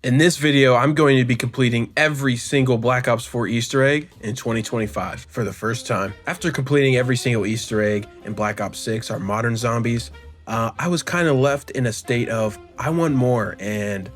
In this video, I'm going to be completing every single Black Ops 4 Easter egg in 2025 for the first time. After completing every single Easter egg in Black Ops 6, our modern zombies, I was kind of left in a state of, I want more, and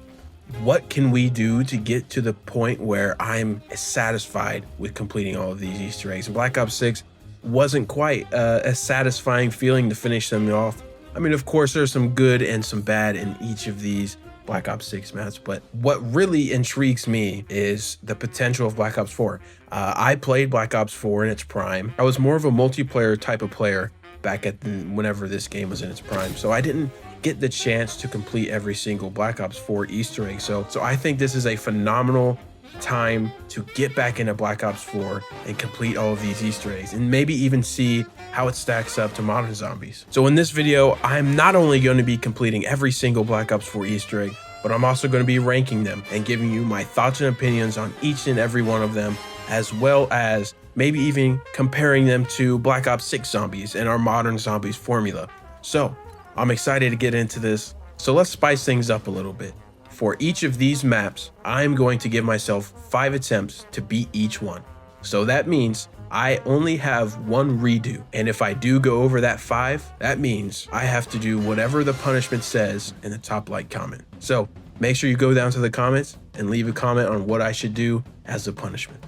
what can we do to get to the point where I'm satisfied with completing all of these Easter eggs? And Black Ops 6 wasn't quite a satisfying feeling to finish them off. I mean, of course, there's some good and some bad in each of these Black Ops 6 maps, but what really intrigues me is the potential of Black Ops 4. I played Black Ops 4 in its prime. I was more of a multiplayer type of player back at whenever this game was in its prime, so I didn't get the chance to complete every single Black Ops 4 Easter egg. So I think this is a phenomenal time to get back into Black Ops 4 and complete all of these Easter eggs and maybe even see how it stacks up to modern zombies. So in this video, I'm not only going to be completing every single Black Ops 4 Easter egg, but I'm also going to be ranking them and giving you my thoughts and opinions on each and every one of them, as well as maybe even comparing them to Black Ops 6 zombies and our modern zombies formula. So I'm excited to get into this. So let's spice things up a little bit. For each of these maps, I'm going to give myself 5 attempts to beat each one. So that means I only have one redo. And if I do go over that 5, that means I have to do whatever the punishment says in the top like comment. So make sure you go down to the comments and leave a comment on what I should do as the punishment.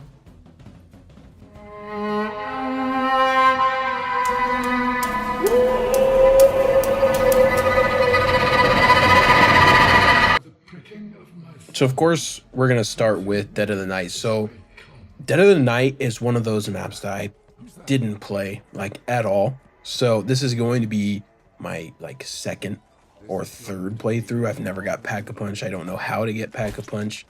So of course, we're going to start with Dead of the Night. So Dead of the Night is one of those maps that I didn't play like at all. So this is going to be my like second or third playthrough. I've never got Pack-a-Punch. I don't know how to get Pack-a-Punch.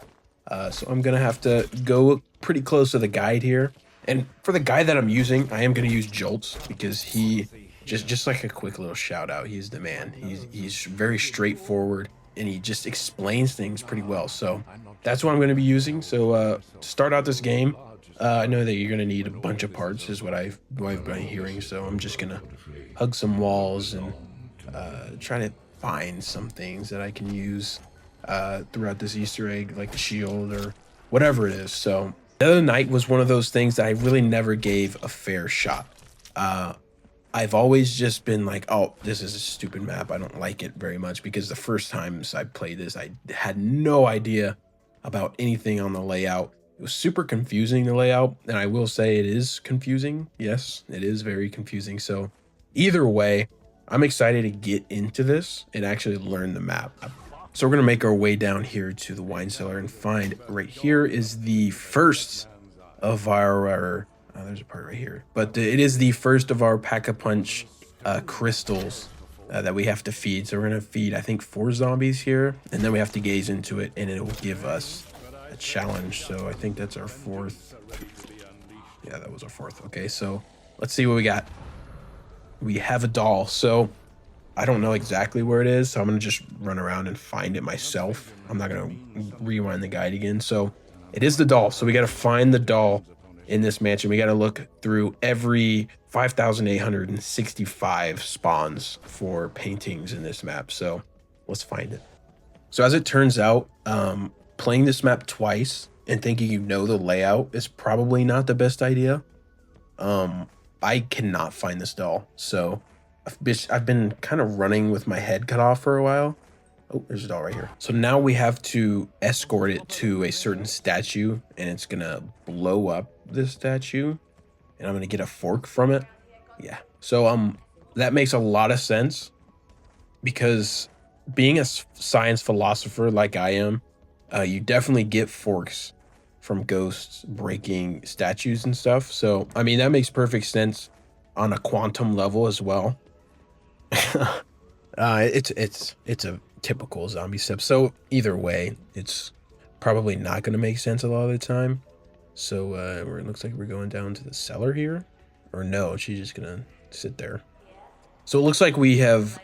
So I'm going to have to go pretty close to the guide here. And for the guide that I'm using, I am going to use Jolts because he just like a quick little shout out. He's the man. He's very straightforward, and he just explains things pretty well. So that's what I'm going to be using. So to start out this game, I know that you're going to need a bunch of parts is what I've been hearing. So I'm just going to hug some walls and try to find some things that I can use throughout this Easter egg, like the shield or whatever it is. So the other night was one of those things that I really never gave a fair shot. I've always just been like, oh, this is a stupid map. I don't like it very much because the first times I played this, I had no idea about anything on the layout. It was super confusing, the layout. And I will say it is confusing. Yes, it is very confusing. So either way, I'm excited to get into this and actually learn the map. So we're going to make our way down here to the wine cellar and find right here is the first of our there's a part right here, but it is the first of our Pack-a-Punch crystals that we have to feed. So we're going to feed, I think, 4 zombies here, and then we have to gaze into it, and it will give us a challenge. So I think that's our 4th. Yeah, that was our 4th. Okay, so let's see what we got. We have a doll. So I don't know exactly where it is, so I'm going to just run around and find it myself. I'm not going to rewind the guide again. So it is the doll. So we got to find the doll in this mansion. We got to look through every 5,865 spawns for paintings in this map. So let's find it. So as it turns out, playing this map twice and thinking you know the layout is probably not the best idea. I cannot find this doll. So I've been kind of running with my head cut off for a while. Oh, there's a doll right here. So now we have to escort it to a certain statue, and it's gonna blow up this statue, and I'm gonna get a fork from it. Yeah. So that makes a lot of sense because being a science philosopher like I am, you definitely get forks from ghosts breaking statues and stuff. So I mean that makes perfect sense on a quantum level as well. It's a typical zombie step. So either way, it's probably not going to make sense a lot of the time. So it looks like we're going down to the cellar here, or no, she's just going to sit there. So it looks like we have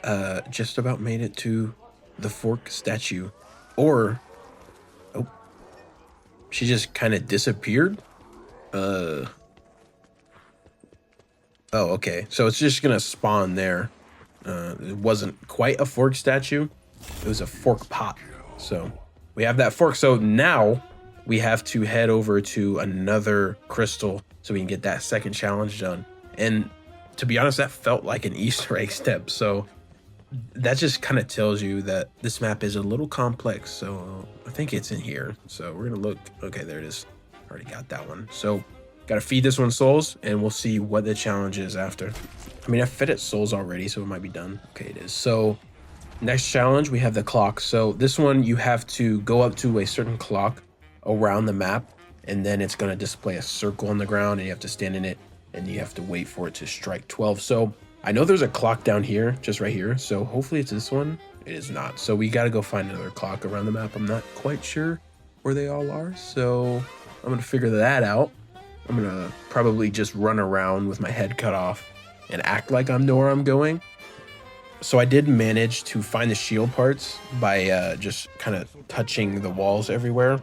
just about made it to the fork statue, or oh, she just kind of disappeared. Oh, okay. So it's just going to spawn there. It wasn't quite a fork statue. It was a fork pot. So we have that fork. So now we have to head over to another crystal so we can get that second challenge done. And to be honest, that felt like an Easter egg step. So that just kind of tells you that this map is a little complex. So I think it's in here. So we're gonna look. Okay, there it is. Already got that one. So gotta feed this one souls, and we'll see what the challenge is after. I mean, I fed it souls already, so it might be done. Okay, it is. So next challenge, we have the clock. So this one, you have to go up to a certain clock around the map, and then it's going to display a circle on the ground, and you have to stand in it, and you have to wait for it to strike 12. So I know there's a clock down here, just right here. So hopefully it's this one. It is not. So we got to go find another clock around the map. I'm not quite sure where they all are. So I'm going to figure that out. I'm going to probably just run around with my head cut off and act like I know where I'm going. So I did manage to find the shield parts by just kind of touching the walls everywhere.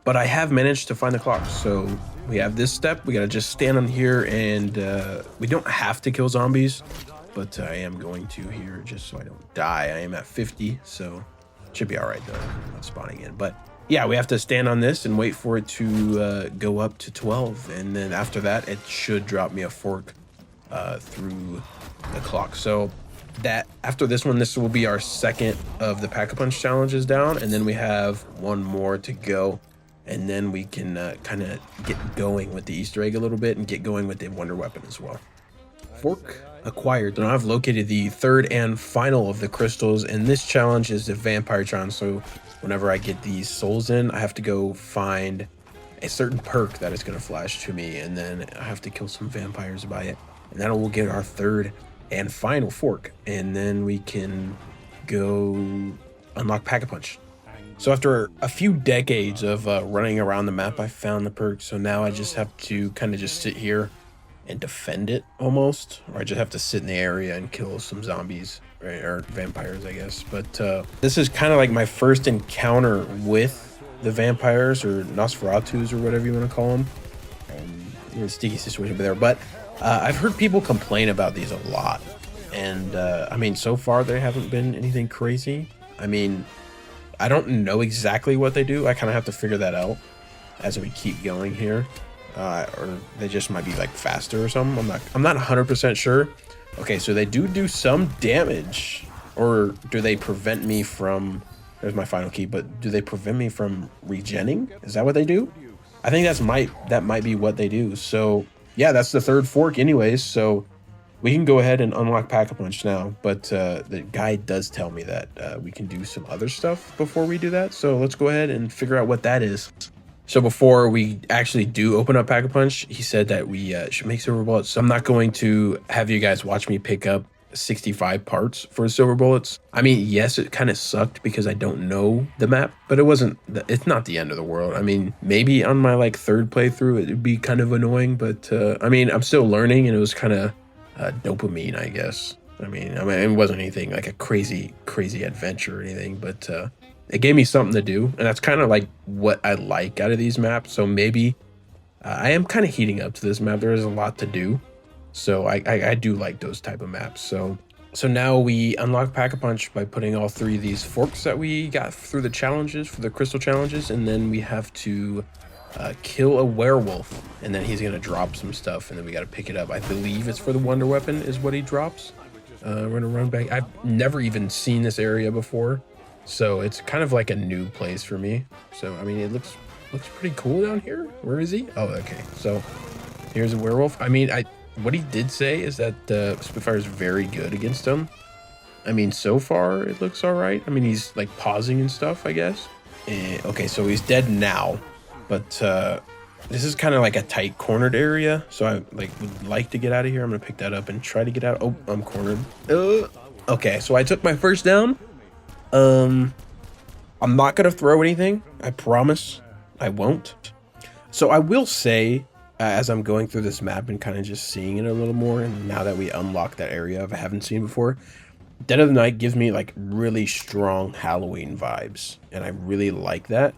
But I have managed to find the clock. So we have this step. We got to just stand on here, and we don't have to kill zombies, but I am going to here just so I don't die. I am at 50, so it should be all right though. I'm not spawning in. But yeah, we have to stand on this and wait for it to go up to 12. And then after that, it should drop me a fork through the clock. So that after this one, this will be our second of the Pack-a-Punch challenges down, and then we have one more to go, and then we can kind of get going with the Easter egg a little bit and get going with the wonder weapon as well. Fork acquired. Now I've located the third and final of the crystals, and this challenge is the Vampiretron. So whenever I get these souls in, I have to go find a certain perk that is going to flash to me, and then I have to kill some vampires by it, and that will get our third and final fork, and then we can go unlock Pack-a-Punch. So after a few decades of running around the map, I found the perk. So now I just have to kind of just sit here and defend it almost, or I just have to sit in the area and kill some zombies, right? Or vampires, I guess. But this is kind of like my first encounter with the vampires, or Nosferatus, or whatever you want to call them. In a sticky situation there, but I've heard people complain about these a lot, and I mean, so far there haven't been anything crazy. I mean, I don't know exactly what they do. I kind of have to figure that out as we keep going here, or they just might be like faster or something. I'm not 100% sure. Okay, so they do some damage, or do they prevent me from? There's my final key, but do they prevent me from regenning? Is that what they do? I think that might be what they do. So yeah, that's the third fork anyways, so we can go ahead and unlock Pack-a-Punch now, but the guide does tell me that we can do some other stuff before we do that, so let's go ahead and figure out what that is. So before we actually do open up Pack-a-Punch, he said that we should make silver bullets, so I'm not going to have you guys watch me pick up 65 parts for silver bullets. I mean, yes, it kind of sucked because I don't know the map, but it's not the end of the world. I mean, maybe on my like third playthrough it would be kind of annoying, but I mean, I'm still learning, and it was kind of dopamine, I guess. I mean, it wasn't anything like a crazy adventure or anything, but it gave me something to do, and that's kind of like what I like out of these maps. So maybe I am kind of heating up to this map. There is a lot to do. So I do like those type of maps. So now we unlock Pack-a-Punch by putting all three of these forks that we got through the challenges, for the crystal challenges, and then we have to kill a werewolf, and then he's gonna drop some stuff, and then we got to pick it up. I believe it's for the wonder weapon is what he drops. We're gonna run back. I've never even seen this area before, so it's kind of like a new place for me. So I mean, it looks pretty cool down here. Where is he? Oh, okay. So here's a werewolf. I mean, what he did say is that Spitfire is very good against him. I mean, so far it looks all right. I mean, he's like pausing and stuff, I guess. Okay, so he's dead now, but this is kind of like a tight cornered area, so I would like to get out of here. I'm gonna pick that up and try to get out. Oh, I'm cornered. Okay, so I took my first down. I'm not gonna throw anything. I promise I won't. So I will say, as I'm going through this map and kind of just seeing it a little more, and now that we unlock that area I haven't seen before, Dead of the Night gives me like really strong Halloween vibes, and I really like that.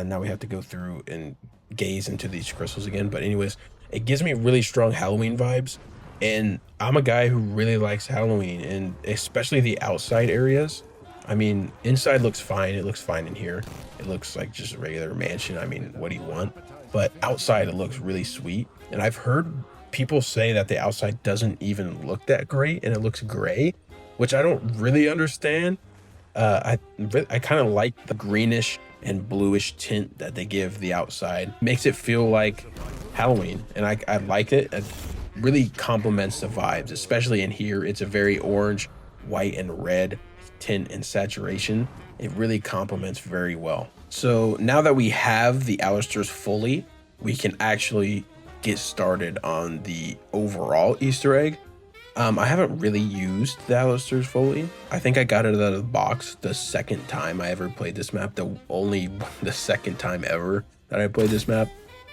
Now we have to go through and gaze into these crystals again, but anyways, it gives me really strong Halloween vibes, and I'm a guy who really likes Halloween, and especially the outside areas. I mean, inside looks fine. It looks fine in here. It looks like just a regular mansion. I mean, what do you want? But outside it looks really sweet. And I've heard people say that the outside doesn't even look that great and it looks gray, which I don't really understand. I kind of like the greenish and bluish tint that they give the outside. Makes it feel like Halloween, and I like it. It really complements the vibes, especially in here. It's a very orange, white, and red tint and saturation. It really complements very well. So now that we have the Alistairs fully, we can actually get started on the overall Easter egg. I haven't really used the Alistairs fully. I think I got it out of the box the second time I ever played this map, the second time ever that I played this map.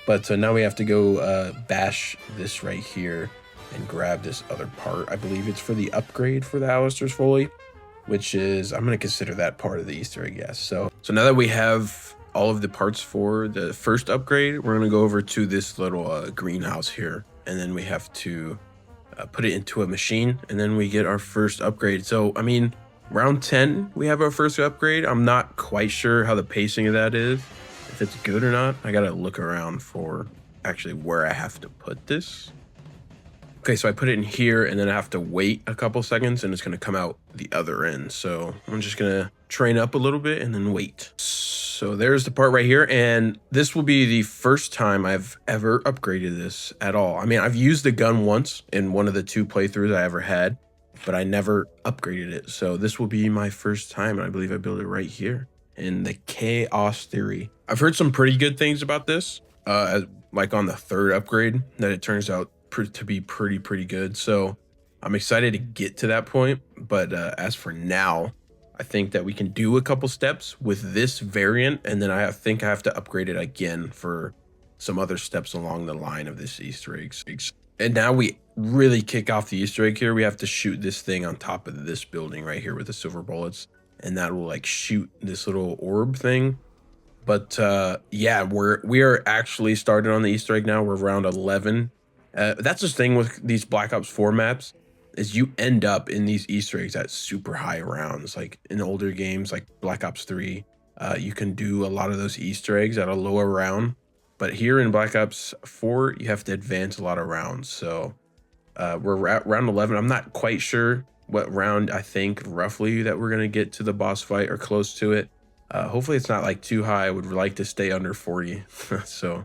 But so now we have to go bash this right here and grab this other part. I believe it's for the upgrade for the Alistairs fully, which is, I'm going to consider that part of the Easter egg, yes. So now that we have all of the parts for the first upgrade, we're going to go over to this little greenhouse here, and then we have to put it into a machine, and then we get our first upgrade. So I mean, round 10 we have our first upgrade. I'm not quite sure how the pacing of that is, if it's good or not. I gotta look around for actually where I have to put this. Okay, so I put it in here, and then I have to wait a couple seconds, and it's gonna come out the other end. So I'm just gonna train up a little bit and then wait. So there's the part right here, and this will be the first time I've ever upgraded this at all. I mean, I've used the gun once in one of the 2 playthroughs I ever had, but I never upgraded it. So this will be my first time, and I believe I built it right here in the Chaos Theory. I've heard some pretty good things about this, like on the 3rd upgrade, that it turns out to be pretty good. So I'm excited to get to that point, but as for now, I think that we can do a couple steps with this variant, and then I think I have to upgrade it again for some other steps along the line of this Easter egg. And now we really kick off the Easter egg here. We have to shoot this thing on top of this building right here with the silver bullets, and that will like shoot this little orb thing. But yeah, we are actually started on the Easter egg now. We're round 11. That's the thing with these Black Ops 4 maps, is you end up in these Easter eggs at super high rounds. Like in older games like Black Ops 3, you can do a lot of those Easter eggs at a lower round. But here in Black Ops 4, you have to advance a lot of rounds. So we're at round 11. I'm not quite sure what round I think roughly that we're going to get to the boss fight or close to it. Hopefully it's not like too high. I would like to stay under 40. So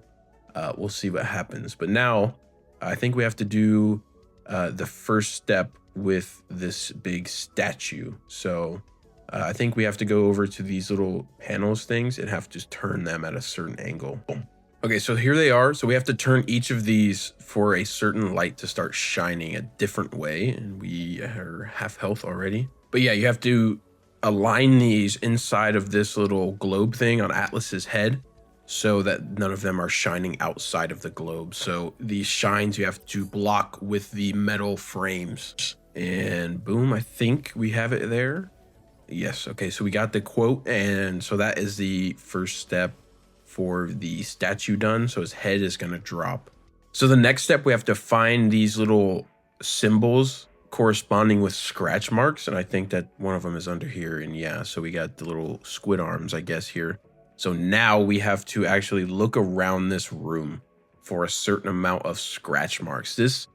we'll see what happens. But now I think we have to do the first step with this big statue. So I think we have to go over to these little panels things and have to turn them at a certain angle. Boom. Okay, so here they are. So we have to turn each of these for a certain light to start shining a different way. And we are half health already. But yeah, you have to align these inside of this little globe thing on Atlas's head, so that none of them are shining outside of the globe. So these shines you have to block with the metal frames. And boom, I think we have it there. Yes, okay, so we got the quote, and so that is the first step for the statue done. So his head is gonna drop. So the next step, we have to find these little symbols corresponding with scratch marks, and I think that one of them is under here. And yeah, so we got the little squid arms, I guess, here. So now we have to actually look around this room for a certain amount of scratch marks. This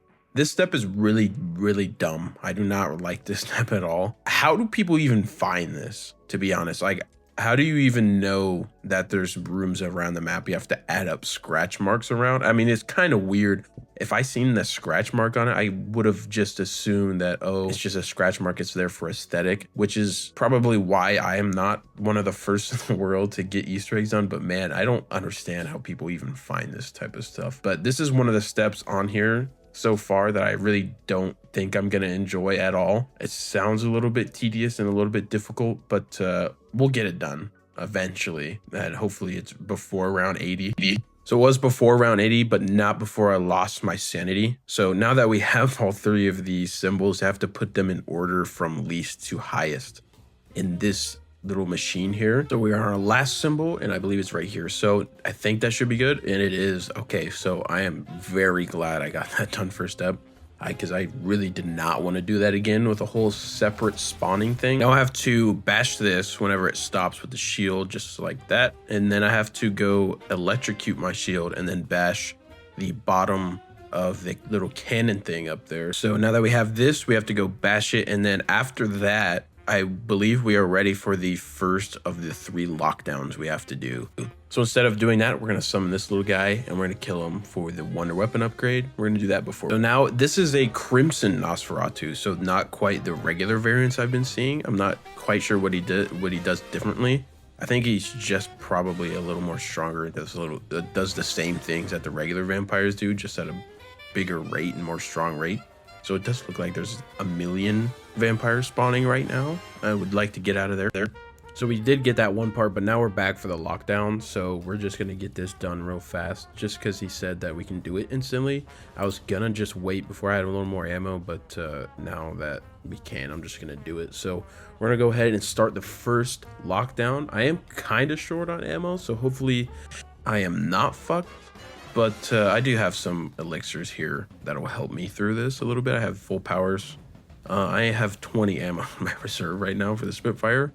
step is really dumb. I do not like this step at all. How do people even find this, to be honest? Like, how do you even know that there's rooms around the map you have to add up scratch marks around? I mean, it's kind of weird. If I seen the scratch mark on it, I would have just assumed that, oh, it's just a scratch mark. It's there for aesthetic, which is probably why I am not one of the first in the world to get Easter eggs done. But man, I don't understand how people even find this type of stuff. But this is one of the steps on here so far that I really don't think I'm going to enjoy at all. It sounds a little bit tedious and a little bit difficult, but we'll get it done eventually. And hopefully it's before round 80. So it was before round 80, but not before I lost my sanity. So now that we have all 3 of these symbols, I have to put them in order from least to highest in this little machine here. So we are on our last symbol, and I believe it's right here. So I think that should be good, and it is. Okay, so I am very glad I got that done first step. because I really did not want to do that again with a whole separate spawning thing. Now I have to bash this whenever it stops with the shield, just like that. And then I have to go electrocute my shield and then bash the bottom of the little cannon thing up there. So now that we have this, we have to go bash it. And then after that, I believe we are ready for the first of the 3 lockdowns we have to do. So instead of doing that, we're going to summon this little guy and we're going to kill him for the wonder weapon upgrade. We're going to do that before. So now this is a Crimson Nosferatu, so not quite the regular variants I've been seeing. I'm not quite sure what he does differently. I think he's just probably a little more stronger. It does the same things that the regular vampires do, just at a bigger rate and more strong rate. So it does look like there's a million vampires spawning right now. I would like to get out of there. So we did get that one part, but now we're back for the lockdown. So we're just going to get this done real fast just because he said that we can do it instantly. I was going to just wait before I had a little more ammo, but now that we can, I'm just going to do it. So we're going to go ahead and start the first lockdown. I am kind of short on ammo, so hopefully I am not fucked. But I do have some elixirs here that will help me through this a little bit. I have full powers. I have 20 ammo in my reserve right now for the Spitfire.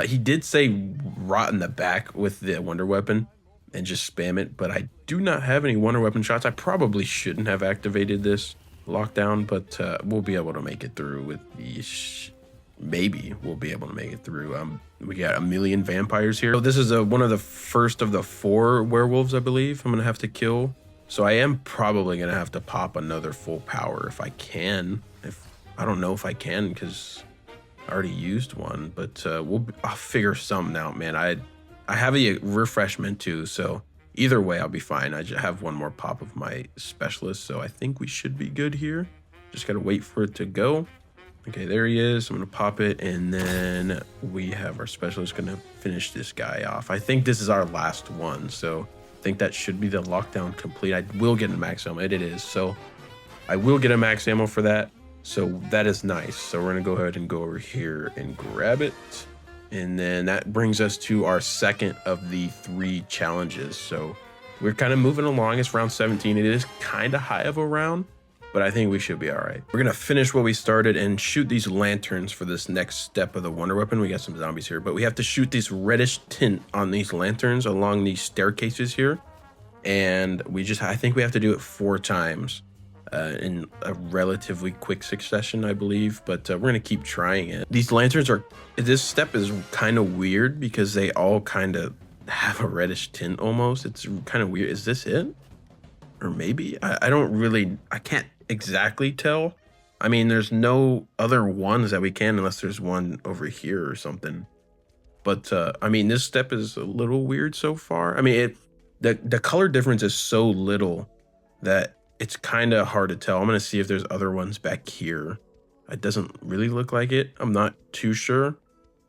He did say rot in the back with the wonder weapon and just spam it, but I do not have any wonder weapon shots. I probably shouldn't have activated this lockdown, but we'll be able to make it through with these. Maybe we'll be able to make it through. We got a million vampires here. So this is one of the first of the 4 werewolves, I believe, I'm gonna have to kill. So I am probably gonna have to pop another full power if I can. I don't know if I can because I already used one, but I'll figure something out, man. I have a refreshment too, so either way I'll be fine. I just have one more pop of my specialist, so I think we should be good here. Just gotta wait for it to go. Okay, there he is. I'm gonna pop it, and then we have our specialist gonna finish this guy off. I think this is our last one, so I think that should be the lockdown complete. I will get a max ammo. It is, so I will get a max ammo for that. So that is nice. So we're gonna go ahead and go over here and grab it. And then that brings us to our second of the 3 challenges. So we're kind of moving along. It's round 17. It is kind of high of a round, but I think we should be all right. We're gonna finish what we started and shoot these lanterns for this next step of the wonder weapon. We got some zombies here, but we have to shoot this reddish tint on these lanterns along these staircases here. And I think we have to do it 4 times in a relatively quick succession, I believe, but we're gonna keep trying it. These lanterns this step is kind of weird because they all kind of have a reddish tint almost. It's kind of weird. Is this it? Or maybe? I can't exactly tell. I mean, there's no other ones that we can unless there's one over here or something. But I mean, this step is a little weird so far. I mean, the color difference is so little that it's kind of hard to tell. I'm gonna see if there's other ones back here. It doesn't really look like it. I'm not too sure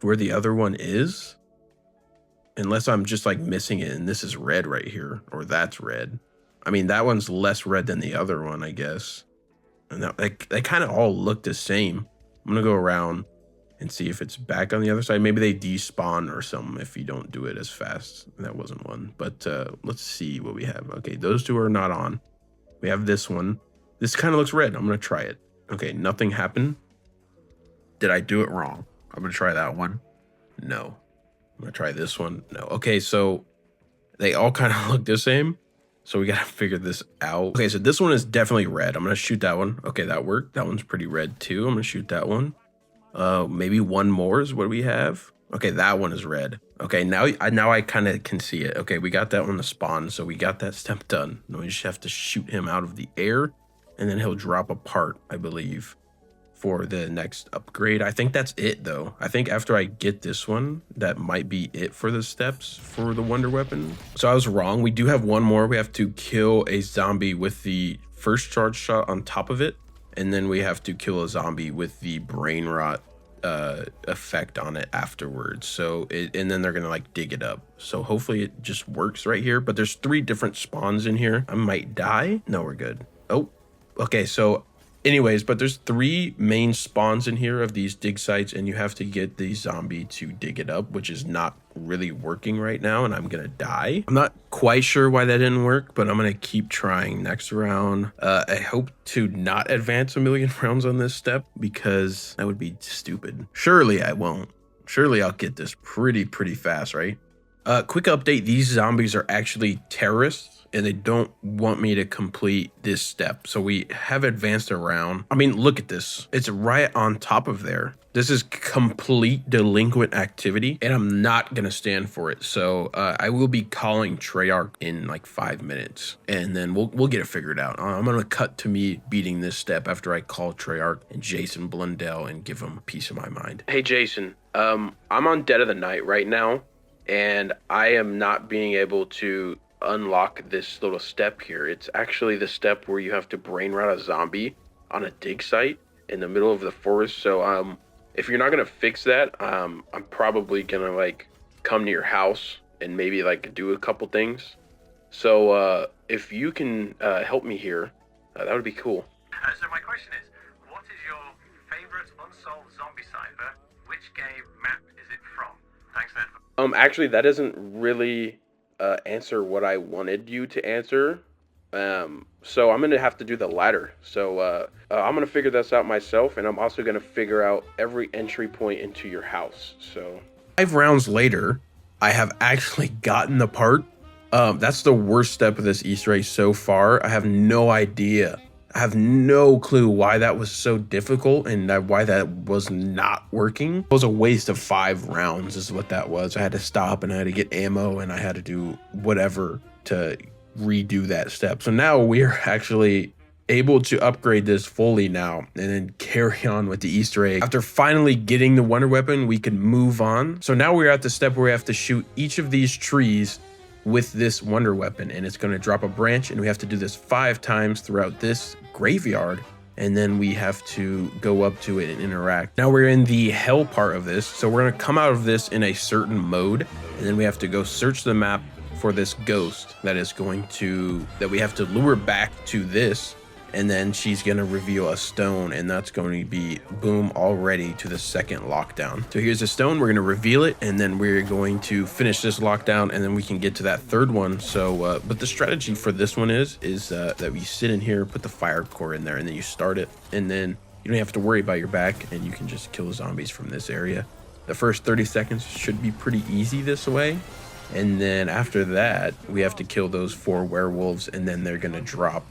where the other one is, unless I'm just like missing it and this is red right here, or that's red. I mean, that one's less red than the other one, I guess. And they kind of all look the same. I'm gonna go around and see if it's back on the other side. Maybe they despawn or something if you don't do it as fast. That wasn't one, but let's see what we have. Okay, those 2 are not on. We have this one. This kind of looks red. I'm gonna try it. Okay, nothing happened. Did I do it wrong? I'm gonna try that one. No. I'm gonna try this one. No. Okay, so they all kind of look the same. So we gotta figure this out. Okay, so this one is definitely red. I'm gonna shoot that one. Okay, that worked. That one's pretty red too. I'm gonna shoot that one. Maybe one more is what we have. Okay, that one is red. Okay, now I kind of can see it. Okay, we got that one to spawn, so we got that step done. Now we just have to shoot him out of the air, and then he'll drop a part, I believe, for the next upgrade. I think that's it, though. I think after I get this one, that might be it for the steps for the wonder weapon. So I was wrong. We do have one more. We have to kill a zombie with the first charge shot on top of it, and then we have to kill a zombie with the brain rot effect on it afterwards. So and then they're gonna like dig it up. So hopefully it just works right here. But there's 3 different spawns in here. I might die. No, we're good. Oh, okay. So Anyways, but there's 3 main spawns in here of these dig sites, and you have to get the zombie to dig it up, which is not really working right now, and I'm gonna die. I'm not quite sure why that didn't work, but I'm gonna keep trying next round. I hope to not advance a million rounds on this step, because that would be stupid. Surely I won't. Surely I'll get this pretty fast, right? Quick update, these zombies are actually terrorists, and they don't want me to complete this step. So we have advanced around. I mean, look at this. It's right on top of there. This is complete delinquent activity, and I'm not gonna stand for it. So I will be calling Treyarch in like 5 minutes, and then we'll get it figured out. I'm gonna cut to me beating this step after I call Treyarch and Jason Blundell and give them a piece of my mind. Hey Jason, I'm on Dead of the Night right now, and I am not being able to unlock this little step here. It's actually the step where you have to brain rot a zombie on a dig site in the middle of the forest. So if you're not gonna fix that, I'm probably gonna like come to your house and maybe like do a couple things. So if you can help me here, that would be cool. So my question is, what is your favorite unsolved zombie cipher? Which game map is it from? Thanks then. Actually, that doesn't really answer what I wanted you to answer. So I'm gonna have to do the latter. So I'm gonna figure this out myself, and I'm also gonna figure out every entry point into your house. So 5 rounds later, I have actually gotten the part. That's the worst step of this Easter egg so far. I have no idea. I have no clue why that was so difficult and why that was not working. It was a waste of 5 rounds is what that was. I had to stop and I had to get ammo and I had to do whatever to redo that step. So now we are actually able to upgrade this fully now and then carry on with the Easter egg. After finally getting the wonder weapon, we can move on. So now we're at the step where we have to shoot each of these trees with this wonder weapon, and it's going to drop a branch, and we have to do this 5 times throughout this graveyard, and then we have to go up to it and interact. Now we're in the hell part of this, so we're going to come out of this in a certain mode, and then we have to go search the map for this ghost that we have to lure back to this, and then she's going to reveal a stone, and that's going to be boom already to the second lockdown. So here's a stone, we're going to reveal it, and then we're going to finish this lockdown, and then we can get to that 3rd one. So but the strategy for this one is that we sit in here, put the fire core in there, and then you start it, and then you don't have to worry about your back, and you can just kill zombies from this area. The first 30 seconds should be pretty easy this way, and then after that we have to kill those 4 werewolves, and then they're going to drop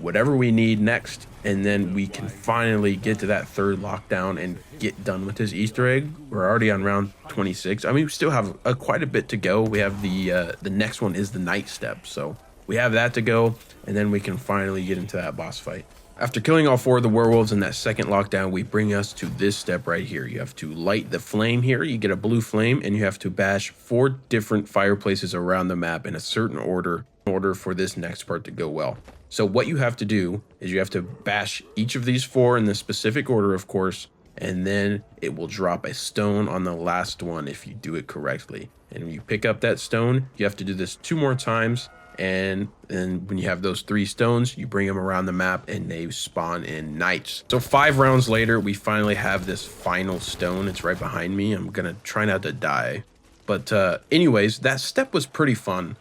whatever we need next, and then we can finally get to that 3rd lockdown and get done with this Easter egg. We're already on round 26. I mean, we still have quite a bit to go. We have the next one is the night step, so we have that to go, and then we can finally get into that boss fight. After killing all 4 of the werewolves in that 2nd lockdown, we bring us to this step right here. You have to light the flame here. You get a blue flame, and you have to bash 4 different fireplaces around the map in a certain order in order for this next part to go well. So what you have to do is you have to bash each of these 4 in the specific order, of course, and then it will drop a stone on the last one if you do it correctly. And when you pick up that stone, you have to do this 2 more times, and then when you have those 3 stones, you bring them around the map and they spawn in nights. So 5 rounds later, we finally have this final stone. It's right behind me. I'm gonna try not to die. But anyways, that step was pretty fun.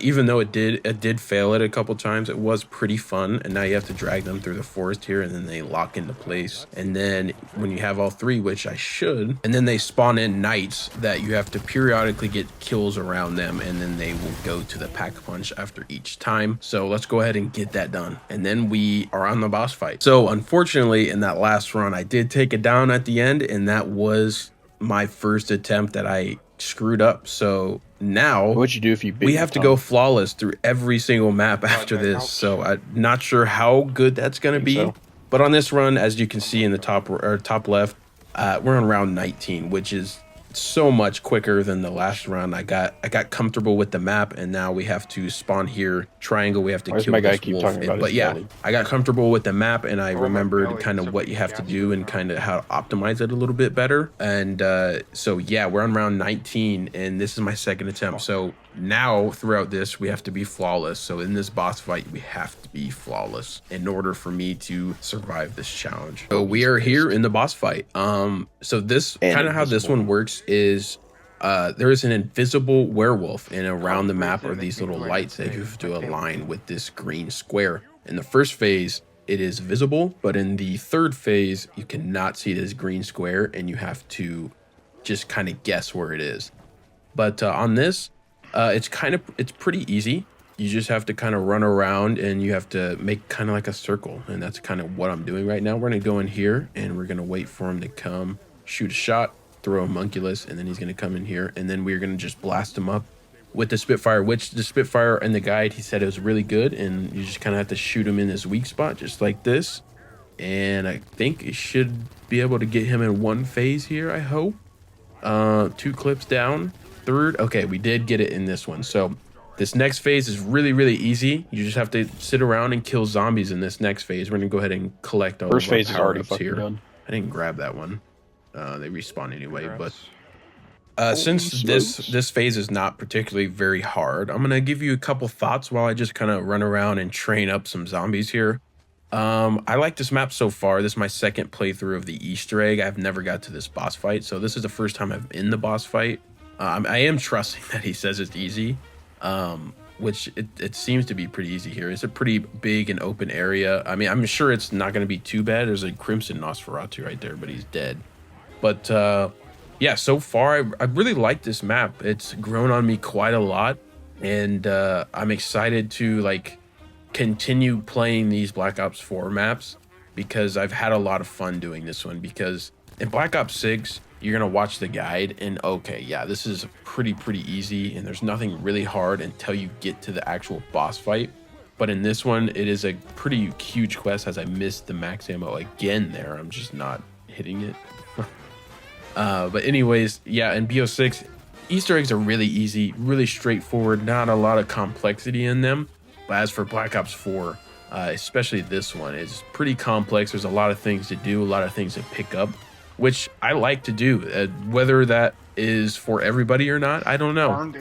Even though it did fail it a couple times, it was pretty fun. And now you have to drag them through the forest here, and then they lock into place. And then when you have all 3, which I should, and then they spawn in knights that you have to periodically get kills around them, and then they will go to the pack punch after each time. So let's go ahead and get that done, and then we are on the boss fight. So unfortunately, in that last run, I did take it down at the end, and that was my first attempt that I screwed up. So now what'd you do if you beat we have to go flawless through every single map after this. So I'm not sure how good that's going to be. So. But on this run, as you can see in the top left, we're on round 19, which is so much quicker than the last round. I got comfortable with the map, and now we have to spawn here, triangle. We have to Why does kill my guy this keep wolf. talking about But his yeah, belly? I got comfortable with the map, and I my remembered belly, kind of so what you have to gas do and kind of how to optimize it a little bit better. And so yeah, we're on round 19, and this is my second attempt. So now throughout this, we have to be flawless. So in this boss fight, we have to be flawless in order for me to survive this challenge. So we are here in the boss fight. So this kind of how this one works is there is an invisible werewolf, and around the map are these little lights that you have to align with this green square. In the first phase, it is visible, but in the third phase, you cannot see this green square, and you have to just kind of guess where it is. But on this, it's pretty easy. You just have to kind of run around, and you have to make kind of like a circle, and that's kind of what I'm doing right now. We're gonna go in here, and we're gonna wait for him to come, shoot a shot, throw a Munculus, and then he's gonna come in here, and then we're gonna just blast him up with the Spitfire, which the Spitfire in the guide, he said it was really good, and you just kind of have to shoot him in his weak spot, just like this. And I think it should be able to get him in one phase here, I hope. 2 clips down. Third, okay, we did get it in this one. So this next phase is really, really easy. You just have to sit around and kill zombies in this next phase. We're gonna go ahead and collect all First of our phase is already power-ups fucking here. done. I didn't grab that one. They respawn anyway, but Congrats. since this phase is not particularly very hard, I'm gonna give you a couple thoughts while I just kind of run around and train up some zombies here. I like this map so far. This is my second playthrough of the Easter egg. I've never got to this boss fight, so this is the first time I'm in the boss fight. I am trusting that he says it's easy, which it seems to be pretty easy here. It's a pretty big and open area. I mean, I'm sure it's not going to be too bad. There's a Crimson Nosferatu right there, but he's dead. But yeah, so far, I really like this map. It's grown on me quite a lot, and I'm excited to like continue playing these Black Ops 4 maps because I've had a lot of fun doing this one. Because in Black Ops 6, you're gonna watch the guide and okay, yeah, this is pretty easy, and there's nothing really hard until you get to the actual boss fight. But in this one, it is a pretty huge quest, as I missed the max ammo again there. I'm just not hitting it. But anyways, yeah, in BO6, Easter eggs are really easy, really straightforward, not a lot of complexity in them. But as for Black Ops 4, especially this one, it's pretty complex. There's a lot of things to do, a lot of things to pick up, which I like to do. Whether that is for everybody or not, I don't know.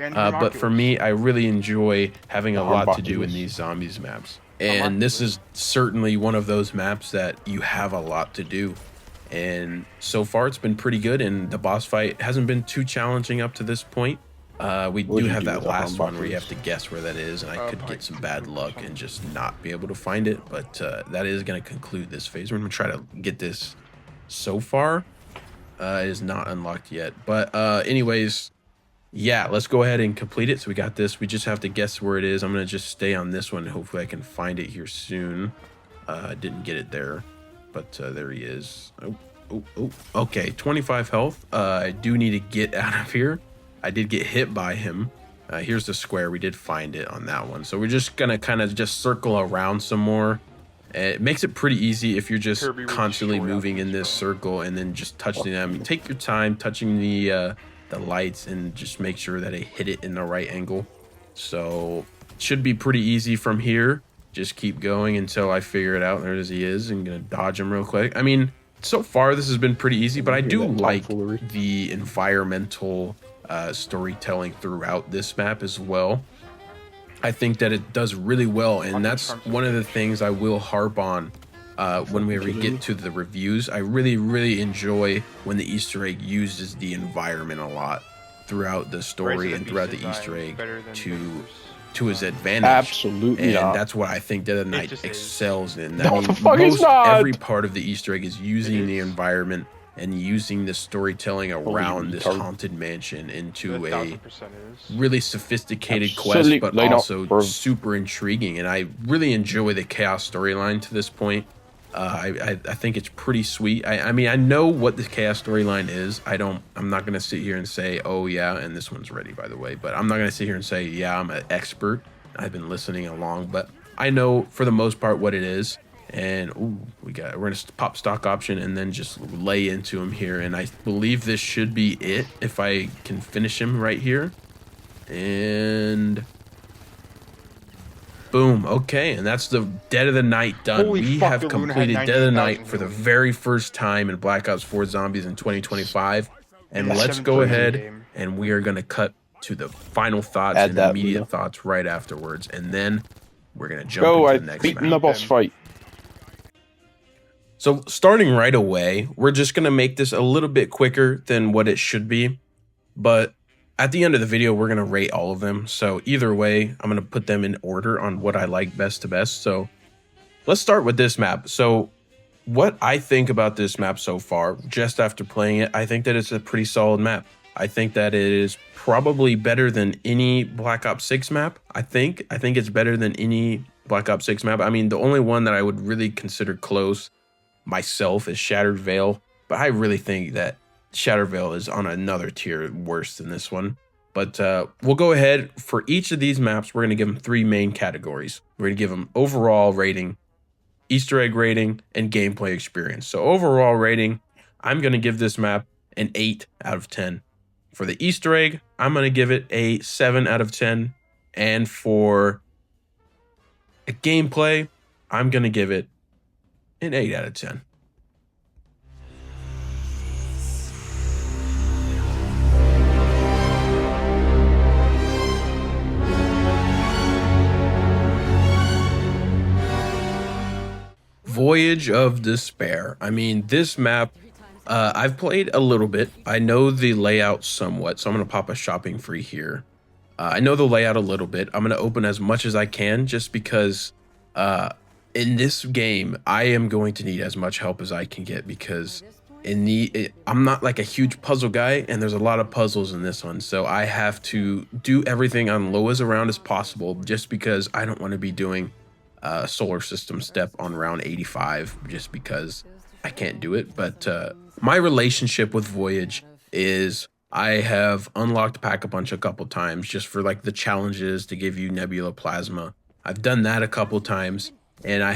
But for me, I really enjoy having a lot to do in these zombies maps. And this is certainly one of those maps that you have a lot to do. And so far, it's been pretty good. And the boss fight hasn't been too challenging up to this point. We do have that last one where you have to guess where that is, and I could get some bad luck and just not be able to find it. But that is going to conclude this phase. We're going to try to get this. So far, it is not unlocked yet. But anyways, yeah, let's go ahead and complete it. So we got this. We just have to guess where it is. I'm going to just stay on this one. Hopefully I can find it here soon. I didn't get it there, but there he is. Oh, okay, 25 health. I do need to get out of here. I did get hit by him. Here's the square. We did find it on that one. So we're just going to kind of just circle around some more. It makes it pretty easy if you're just constantly moving in this circle and then just touching them. Take your time touching the lights and just make sure that it hit it in the right angle. So it should be pretty easy from here. Just keep going until I figure it out. There he is. I'm going to dodge him real quick. I mean, so far this has been pretty easy, but I do like the environmental storytelling throughout this map as well. I think that it does really well, and that's one of the things I will harp on when we ever get to the reviews. I really enjoy when the Easter egg uses the environment a lot throughout the story and throughout the Easter egg to his advantage. Absolutely, and not. That's what I think Dead of the Night excels in. No, the fuck it's not. Every part of the Easter egg is using the environment and using the storytelling around this haunted mansion into a really sophisticated quest, but also super intriguing. And I really enjoy the chaos storyline to this point. I think it's pretty sweet. I mean, I know what the chaos storyline is. I'm not gonna sit here and say, oh yeah, and this one's ready, by the way, but I'm not gonna sit here and say, yeah, I'm an expert. I've been listening along, but I know for the most part what it is. And ooh, we're gonna pop stock option and then just lay into him here. And I believe this should be it if I can finish him right here. And boom. Okay, and that's the Dead of the Night done. Holy We fuck, have the Luna had completed Dead of the Night 98,000 for the healing. very first time in Black Ops 4 Zombies in 2025. And In the let's go 7:30 ahead game. and we are gonna cut to the final thoughts Add and that, immediate Luna. thoughts right afterwards. And then we're gonna jump Go, into I've the next beaten map. the boss fight. So starting right away, we're just going to make this a little bit quicker than what it should be. But at the end of the video, we're going to rate all of them. So either way, I'm going to put them in order on what I like best to best. So let's start with this map. So what I think about this map so far, just after playing it, I think that it's a pretty solid map. I think that it is probably better than any Black Ops 6 map. I think it's better than any Black Ops 6 map. I mean, the only one that I would really consider close myself is Shattered Veil, but I really think that Shattered Veil is on another tier worse than this one. But we'll go ahead for each of these maps. We're going to give them 3 main categories. We're going to give them overall rating, Easter egg rating, and gameplay experience. So overall rating, I'm going to give this map an 8 out of 10. For the Easter egg, I'm going to give it a 7 out of 10. And for a gameplay, I'm going to give it an 8 out of 10. Voyage of Despair. I mean, this map, I've played a little bit. I know the layout somewhat, so I'm going to pop a shopping free here. I know the layout a little bit. I'm going to open as much as I can just because in this game, I am going to need as much help as I can get because I'm not like a huge puzzle guy, and there's a lot of puzzles in this one. So I have to do everything on low as around as possible just because I don't want to be doing solar system step on round 85 just because I can't do it. But my relationship with Voyage is I have unlocked Pack-a-Punch a couple times just for like the challenges to give you Nebula Plasma. I've done that a couple times, and I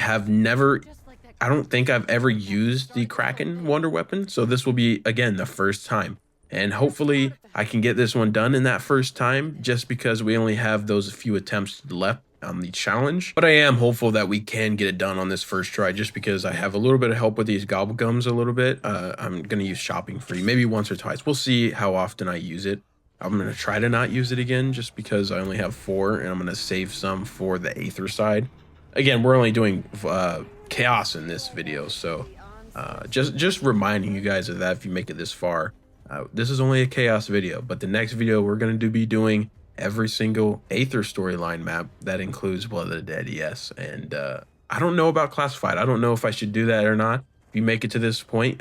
don't think I've ever used the Kraken Wonder Weapon, so this will be, again, the first time. And hopefully I can get this one done in that first time just because we only have those few attempts left on the challenge. But I am hopeful that we can get it done on this first try just because I have a little bit of help with these gobblegums a little bit. I'm going to use shopping free, maybe once or twice. We'll see how often I use it. I'm going to try to not use it again just because I only have 4 and I'm going to save some for the Aether side. Again, we're only doing chaos in this video, so just reminding you guys of that if you make it this far. This is only a chaos video, but the next video we're going to be doing every single Aether storyline map that includes Blood of the Dead, yes. And I don't know about Classified. I don't know if I should do that or not. If you make it to this point,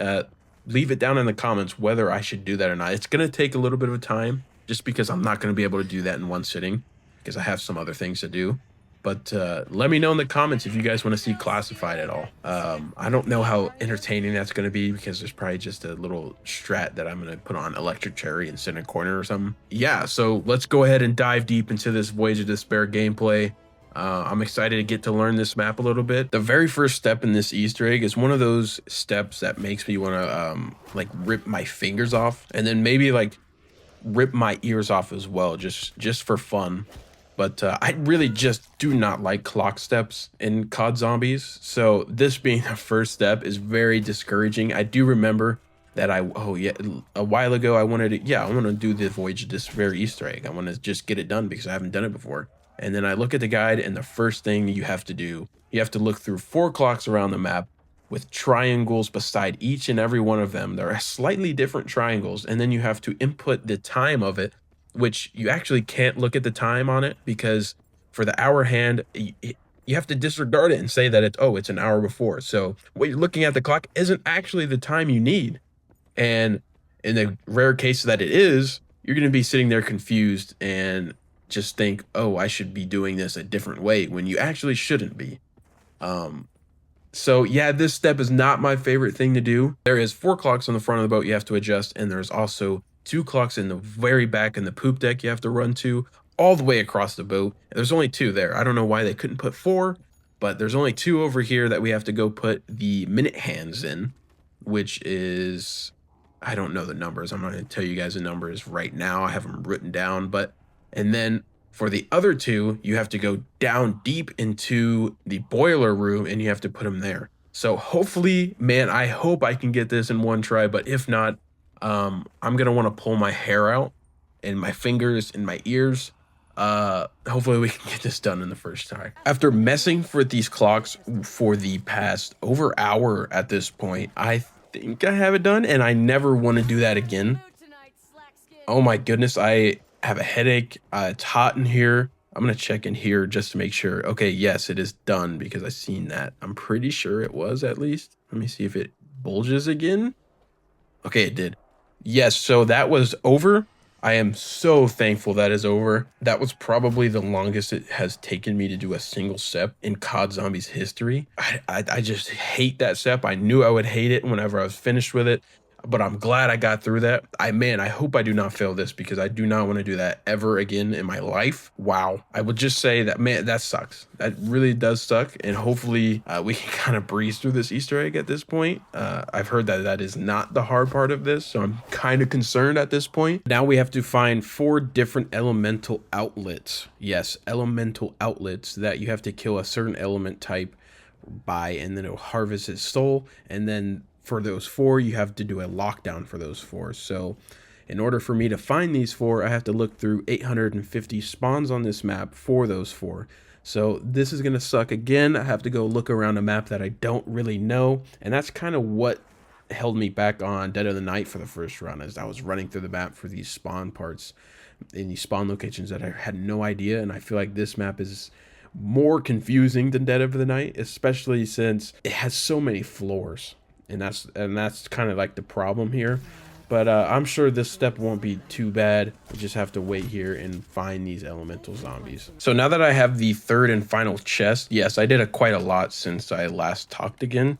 leave it down in the comments whether I should do that or not. It's going to take a little bit of time just because I'm not going to be able to do that in one sitting because I have some other things to do. But let me know in the comments if you guys want to see Classified at all. I don't know how entertaining that's going to be because there's probably just a little strat that I'm going to put on Electric Cherry and sit in a corner or something. Yeah, so let's go ahead and dive deep into this Voyage of Despair gameplay. I'm excited to get to learn this map a little bit. The very first step in this Easter egg is one of those steps that makes me want to like rip my fingers off and then maybe like rip my ears off as well, just for fun. But I really just do not like clock steps in COD Zombies. So this being the first step is very discouraging. I do remember that a while ago I want to do the Voyage of Despair Easter egg. I want to just get it done because I haven't done it before. And then I look at the guide, and the first thing you have to do, you have to look through 4 clocks around the map with triangles beside each and every one of them. There are slightly different triangles, and then you have to input the time of it, which you actually can't look at the time on it because for the hour hand, you have to disregard it and say that it's an hour before. So what you're looking at the clock isn't actually the time you need. And in the rare case that it is, you're going to be sitting there confused and just think, oh, I should be doing this a different way when you actually shouldn't be. So yeah, this step is not my favorite thing to do. There is 4 clocks on the front of the boat you have to adjust, and there's also 2 clocks in the very back in the poop deck you have to run to all the way across the boat. There's only 2 there. I don't know why they couldn't put 4, but there's only 2 over here that we have to go put the minute hands in, which is, I don't know the numbers. I'm not going to tell you guys the numbers right now. I have them written down, but, and then for the other 2, you have to go down deep into the boiler room and you have to put them there. So hopefully, man, I hope I can get this in one try, but if not, I'm going to want to pull my hair out and my fingers and my ears. Hopefully we can get this done in the first try. After messing with these clocks for the past over hour at this point, I think I have it done, and I never want to do that again. Oh my goodness, I have a headache. It's hot in here. I'm going to check in here just to make sure. Okay, yes, it is done because I've seen that. I'm pretty sure it was at least. Let me see if it bulges again. Okay, it did. Yes, so that was over. I am so thankful that is over. That was probably the longest it has taken me to do a single step in COD Zombies history. I just hate that step. I knew I would hate it whenever I was finished with it, but I'm glad I got through that. I hope I do not fail this because I do not want to do that ever again in my life. Wow. I would just say that, man, that sucks. That really does suck. And hopefully we can kind of breeze through this Easter egg at this point. I've heard that that is not the hard part of this, so I'm kind of concerned at this point. Now we have to find 4 different elemental outlets. Yes, elemental outlets that you have to kill a certain element type by, and then it'll harvest its soul, and then for those 4, you have to do a lockdown for those 4. So in order for me to find these 4, I have to look through 850 spawns on this map for those 4. So this is going to suck again. I have to go look around a map that I don't really know. And that's kind of what held me back on Dead of the Night for the first run, as I was running through the map for these spawn parts in these spawn locations that I had no idea. And I feel like this map is more confusing than Dead of the Night, especially since it has so many floors. And that's kind of like the problem here. But I'm sure this step won't be too bad. We just have to wait here and find these elemental zombies. So now that I have the 3rd and final chest, yes, I did quite a lot since I last talked again.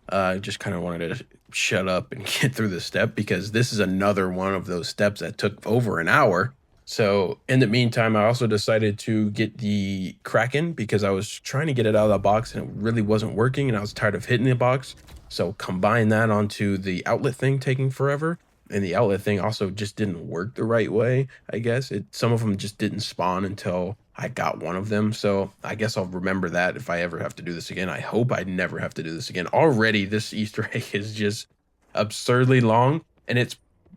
I just kind of wanted to shut up and get through the step because this is another one of those steps that took over an hour. So in the meantime, I also decided to get the Kraken because I was trying to get it out of the box and it really wasn't working and I was tired of hitting the box. So combine that onto the outlet thing taking forever. And the outlet thing also just didn't work the right way, I guess. Some of them just didn't spawn until I got one of them. So I guess I'll remember that if I ever have to do this again. I hope I never have to do this again. Already, this Easter egg is just absurdly long. And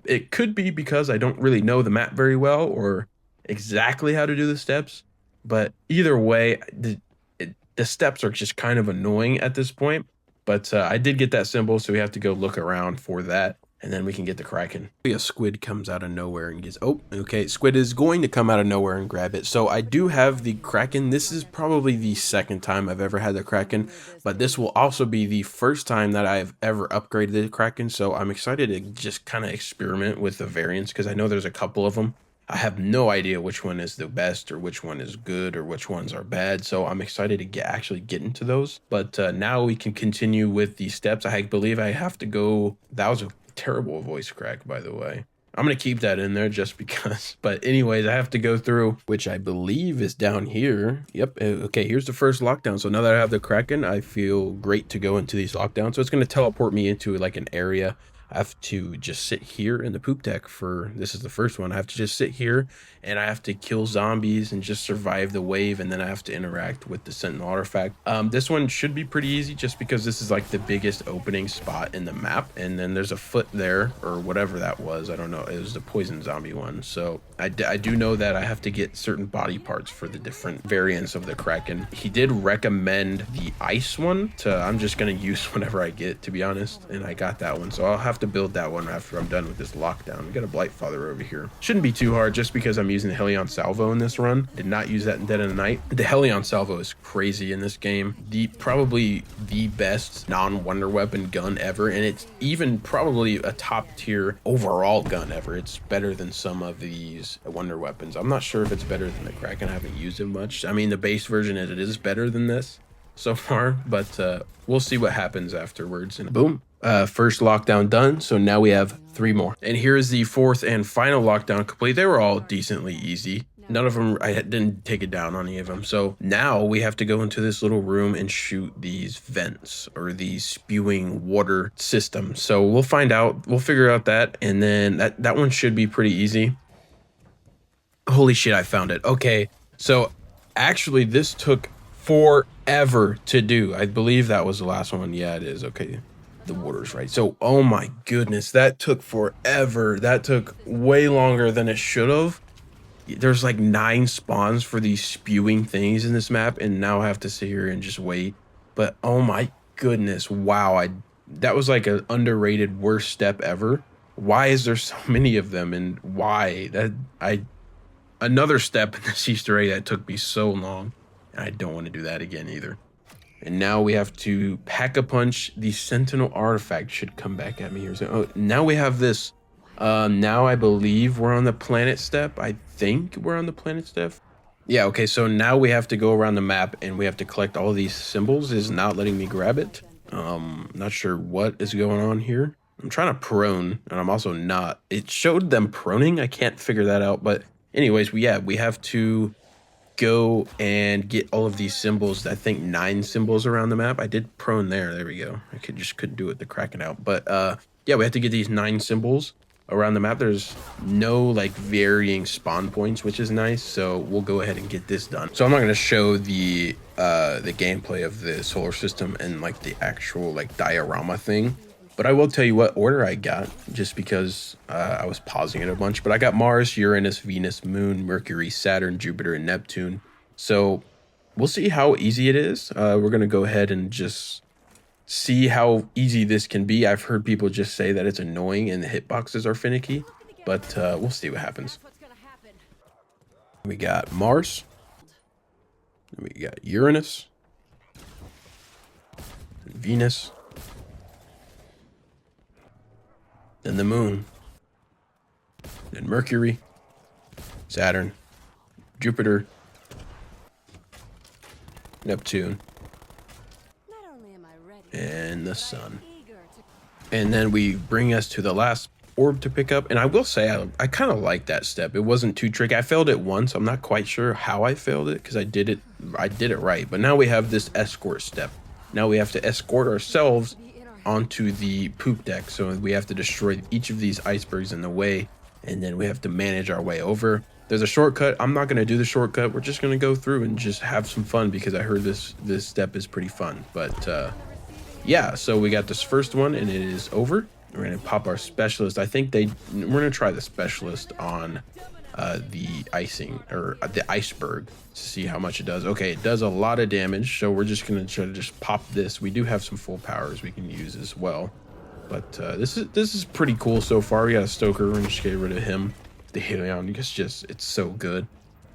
it could be because I don't really know the map very well or exactly how to do the steps. But either way, the steps are just kind of annoying at this point. But I did get that symbol, so we have to go look around for that. And then we can get the Kraken. A squid comes out of nowhere and gets, oh, okay. Squid is going to come out of nowhere and grab it. So I do have the Kraken. This is probably the 2nd time I've ever had the Kraken, but this will also be the 1st time that I've ever upgraded the Kraken. So I'm excited to just kind of experiment with the variants because I know there's a couple of them. I have no idea which one is the best or which one is good or which ones are bad. So I'm excited to actually get into those. But now we can continue with the steps. I believe I have to go. That was a terrible voice crack, by the way. I'm gonna keep that in there just because. But anyways, I have to go through, which I believe is down here. Yep. Okay, here's the first lockdown. So now that I have the Kraken, I feel great to go into these lockdowns. So it's gonna teleport me into like an area. I have to just sit here in the poop deck for, this is the first one. I have to just sit here and I have to kill zombies and just survive the wave. And then I have to interact with the Sentinel artifact. This one should be pretty easy just because this is like the biggest opening spot in the map. And then there's a foot there or whatever that was. I don't know. It was the poison zombie one. So I do know that I have to get certain body parts for the different variants of the Kraken. He did recommend the ice one I'm just going to use whenever I get, to be honest. And I got that one. So I'll have to build that one after I'm done with this lockdown. We got a Blightfather over here. Shouldn't be too hard just because I'm using the Helion Salvo in this run. Did not use that in Dead of the Night. The Helion Salvo is crazy in this game. Probably the best non-wonder weapon gun ever, and it's even probably a top tier overall gun ever. It's better than some of these wonder weapons. I'm not sure if it's better than the Kraken. I haven't used it much. I mean, the base version it is better than this so far, but we'll see what happens afterwards. And boom. First lockdown done, so now we have 3 more. And here's the 4th and final lockdown complete. They were all decently easy. None of them, I didn't take it down on any of them. So now we have to go into this little room and shoot these vents or these spewing water systems. So we'll find out, we'll figure out that. And then that one should be pretty easy. Holy shit, I found it. Okay, so actually this took forever to do. I believe that was the last one. Yeah, it is. Okay, the water's right. So, oh my goodness, that took forever. That took way longer than it should have. There's like 9 spawns for these spewing things in this map, and now I have to sit here and just wait. But oh my goodness, wow, that was like an underrated worst step ever. Why is there so many of them, and why? Another step in this Easter egg that took me so long, and I don't want to do that again either. And now we have to pack a punch. The Sentinel artifact should come back at me here. So, oh, now we have this. Now I believe we're on the planet step. I think we're on the planet step. Yeah, okay, so now we have to go around the map and we have to collect all these symbols. It's not letting me grab it. Not sure what is going on here. I'm trying to prone, and I'm also not. It showed them proning. I can't figure that out, but anyways, we have to go and get all of these symbols. I think 9 symbols around the map. I did prone there. There we go. I couldn't do it the Kraken out. But yeah, we have to get these 9 symbols around the map. There's no like varying spawn points, which is nice. So we'll go ahead and get this done. So I'm not going to show the gameplay of the solar system and like the actual like diorama thing. But I will tell you what order I got, just because I was pausing it a bunch. But I got Mars, Uranus, Venus, Moon, Mercury, Saturn, Jupiter, and Neptune. So we'll see how easy it is. We're going to go ahead and just see how easy this can be. I've heard people just say that it's annoying and the hitboxes are finicky. But we'll see what happens. We got Mars. We got Uranus. Venus. Then the Moon, then Mercury, Saturn, Jupiter, Neptune, and the Sun. And then we bring us to the last orb to pick up. And I will say, I kind of like that step. It wasn't too tricky. I failed it once. I'm not quite sure how I failed it because I did it right. But now we have this escort step. Now we have to escort ourselves onto the poop deck. So we have to destroy each of these icebergs in the way, and then we have to manage our way over. There's a shortcut. I'm not going to do the shortcut. We're just going to go through and just have some fun because I heard this step is pretty fun. But yeah, so we got this first one and it is over. We're going to pop our specialist. I think we're going to try the specialist on the icing or the iceberg to see how much it does. Okay, it does a lot of damage, so we're just gonna try to just pop this. We do have some full powers we can use as well, but this is pretty cool so far. We got a Stoker. We're gonna just get rid of him. The Helion, it's so good.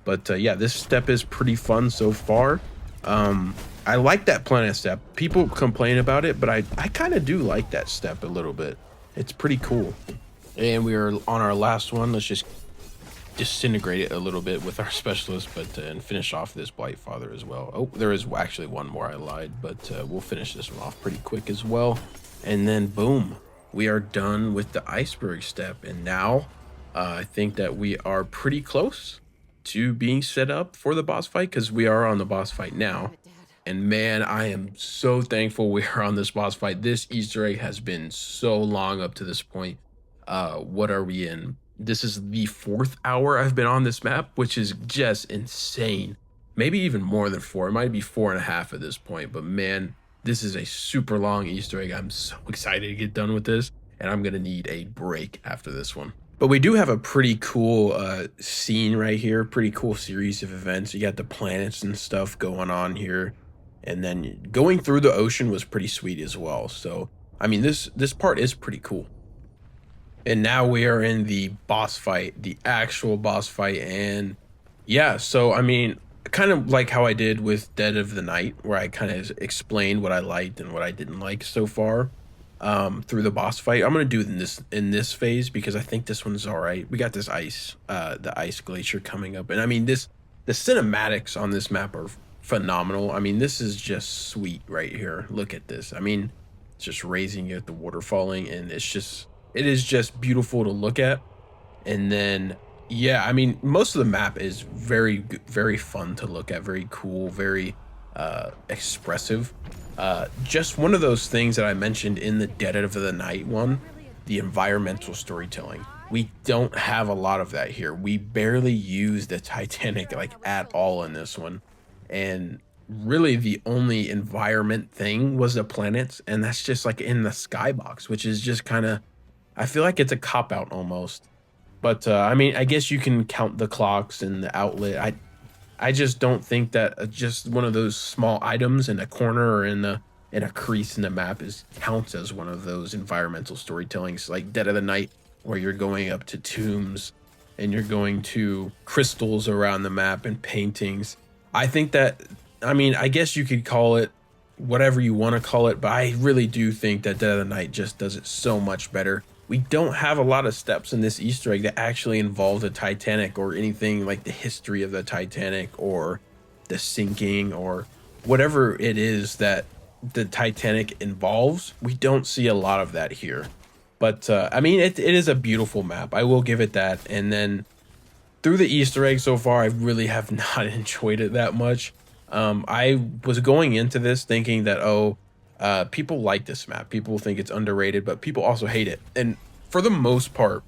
But yeah, this step is pretty fun so far. I like that planet step. People complain about it, but I kind of do like that step a little bit. It's pretty cool. And we are on our last one. Let's just disintegrate it a little bit with our specialist, but and finish off this Blight Father as well. Oh, there is actually one more. I lied, but we'll finish this one off pretty quick as well. And then boom, we are done with the iceberg step. And now I think that we are pretty close to being set up for the boss fight, because we are on the boss fight now. And man, I am so thankful we are on this boss fight. This Easter egg has been so long up to this point. What are we in? This is the 4th hour I've been on this map, which is just insane. Maybe even more than 4. It might be 4.5 at this point. But man, this is a super long Easter egg. I'm so excited to get done with this. And I'm going to need a break after this one. But we do have a pretty cool scene right here. Pretty cool series of events. You got the planets and stuff going on here. And then going through the ocean was pretty sweet as well. So, I mean, this part is pretty cool. And now we are in the boss fight, the actual boss fight. And yeah, so I mean, kind of like how I did with Dead of the Night, where I kind of explained what I liked and what I didn't like so far through the boss fight. I'm going to do in this phase because I think this one's all right. We got this the ice glacier coming up. And I mean, the cinematics on this map are phenomenal. I mean, this is just sweet right here. Look at this. I mean, it's just raising it, the water falling, and it is just beautiful to look at. And then Yeah, I mean, most of the map is very fun to look at, very cool, very expressive. Just one of those things that I mentioned in the Dead of the Night one, the environmental storytelling. We don't have a lot of that here. We barely use the Titanic like at all in this one. And really the only environment thing was the planets, and that's just like in the skybox, which is just kind of, I feel like it's a cop out almost. But I mean, I guess you can count the clocks and the outlet. I just don't think that just one of those small items in a corner or in a crease in the map is counts as one of those environmental storytellings like Dead of the Night, where you're going up to tombs and you're going to crystals around the map and paintings. I think that, I mean, I guess you could call it whatever you want to call it, but I really do think that Dead of the Night just does it so much better. We don't have a lot of steps in this Easter egg that actually involve the Titanic or anything like the history of the Titanic or the sinking or whatever it is that the Titanic involves. We don't see a lot of that here. But I mean, it is a beautiful map. I will give it that. And then through the Easter egg so far, I really have not enjoyed it that much. I was going into this thinking that, people like this map. People think it's underrated, but people also hate it. And for the most part,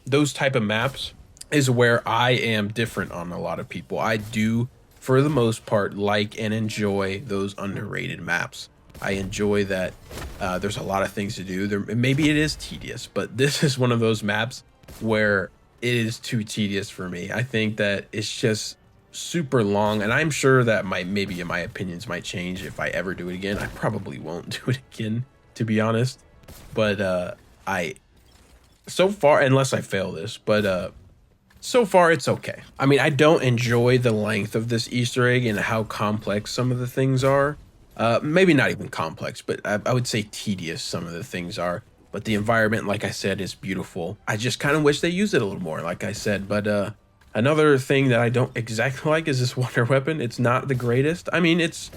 those type of maps is where I am different on a lot of people. I do, for the most part, like and enjoy those underrated maps. I enjoy that there's a lot of things to do. Maybe it is tedious, but this is one of those maps where it is too tedious for me. I think that it's just super long, and I'm sure that maybe my opinions might change if I ever do it again. I probably won't do it again, to be honest. But I so far, unless I fail this, but so far it's okay. I mean, I don't enjoy the length of this Easter egg and how complex some of the things are. Maybe not even complex, but I would say tedious some of the things are. But the environment, like I said, is beautiful. I just kind of wish they used it a little more, like I said. But another thing that I don't exactly like is this wonder weapon. It's not the greatest. I mean, it's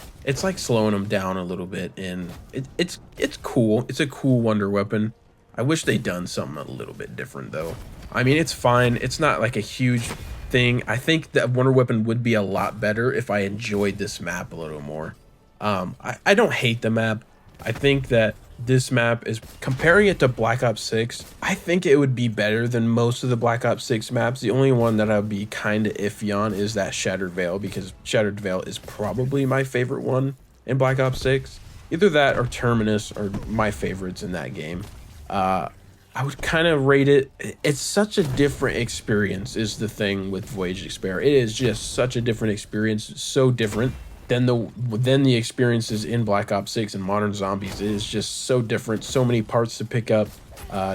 like slowing them down a little bit, and it's cool. It's a cool wonder weapon. I wish they'd done something a little bit different though. I mean, it's fine. It's not like a huge thing. I think that wonder weapon would be a lot better if I enjoyed this map a little more. I don't hate the map. I think that this map is, comparing it to Black Ops 6, I think it would be better than most of the Black Ops 6 maps. The only one that I would be kind of iffy on is that Shattered Veil, because Shattered Veil is probably my favorite one in Black Ops 6. Either that or Terminus are my favorites in that game. I would kind of rate it. It's such a different experience is the thing with Voyage of Despair. It is just such a different experience. It's so different than the experiences in Black Ops 6 and Modern Zombies. It is just so different. So many parts to pick up.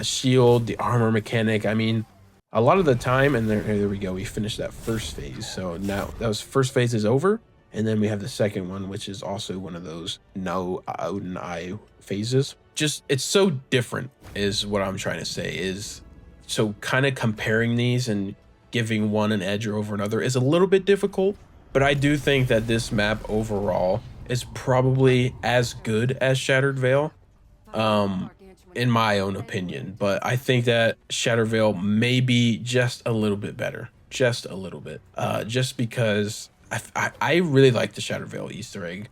Shield, the armor mechanic. I mean, a lot of the time, and there we go. We finished that first phase. So now that first phase is over. And then we have the second one, which is also one of those no out and eye phases. Just, it's so different is what I'm trying to say. Is so kind of comparing these and giving one an edge over another is a little bit difficult. But I do think that this map overall is probably as good as Shattered Veil, in my own opinion. But I think that Shattered Veil may be just a little bit better. Just a little bit. Just because I really like the Shattered Veil Easter egg.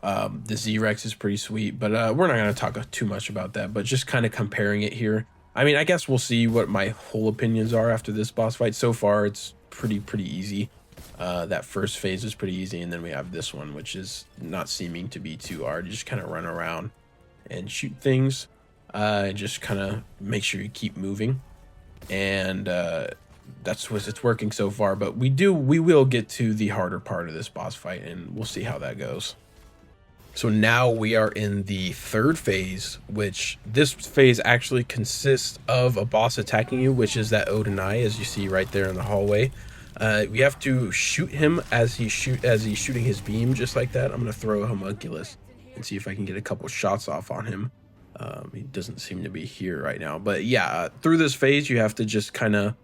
The Z-Rex is pretty sweet, but we're not going to talk too much about that. But just kind of comparing it here. I mean, I guess we'll see what my whole opinions are after this boss fight. So far, it's pretty easy. That first phase is pretty easy, and then we have this one, which is not seeming to be too hard. You just kind of run around and shoot things, and just kind of make sure you keep moving, and that's what it's working so far. But we will get to the harder part of this boss fight, and we'll see how that goes. So now we are in the third phase, which this phase actually consists of a boss attacking you, which is that Odinai, as you see right there in the hallway. We have to shoot him as he's shooting his beam, just like that. I'm gonna throw a homunculus and see if I can get a couple shots off on him. He doesn't seem to be here right now, but yeah, through this phase you have to just kind of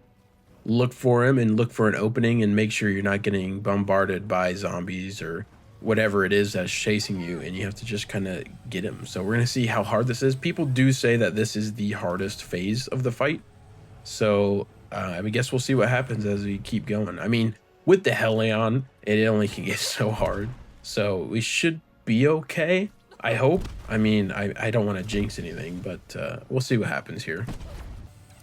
look for him and look for an opening and make sure you're not getting bombarded by zombies or whatever it is that's chasing you, and you have to just kind of get him. So we're gonna see how hard this is. People do say that this is the hardest phase of the fight, so I guess we'll see what happens as we keep going. I mean, with the Helion, it only can get so hard. So we should be okay, I hope. I mean, I don't want to jinx anything, but we'll see what happens here.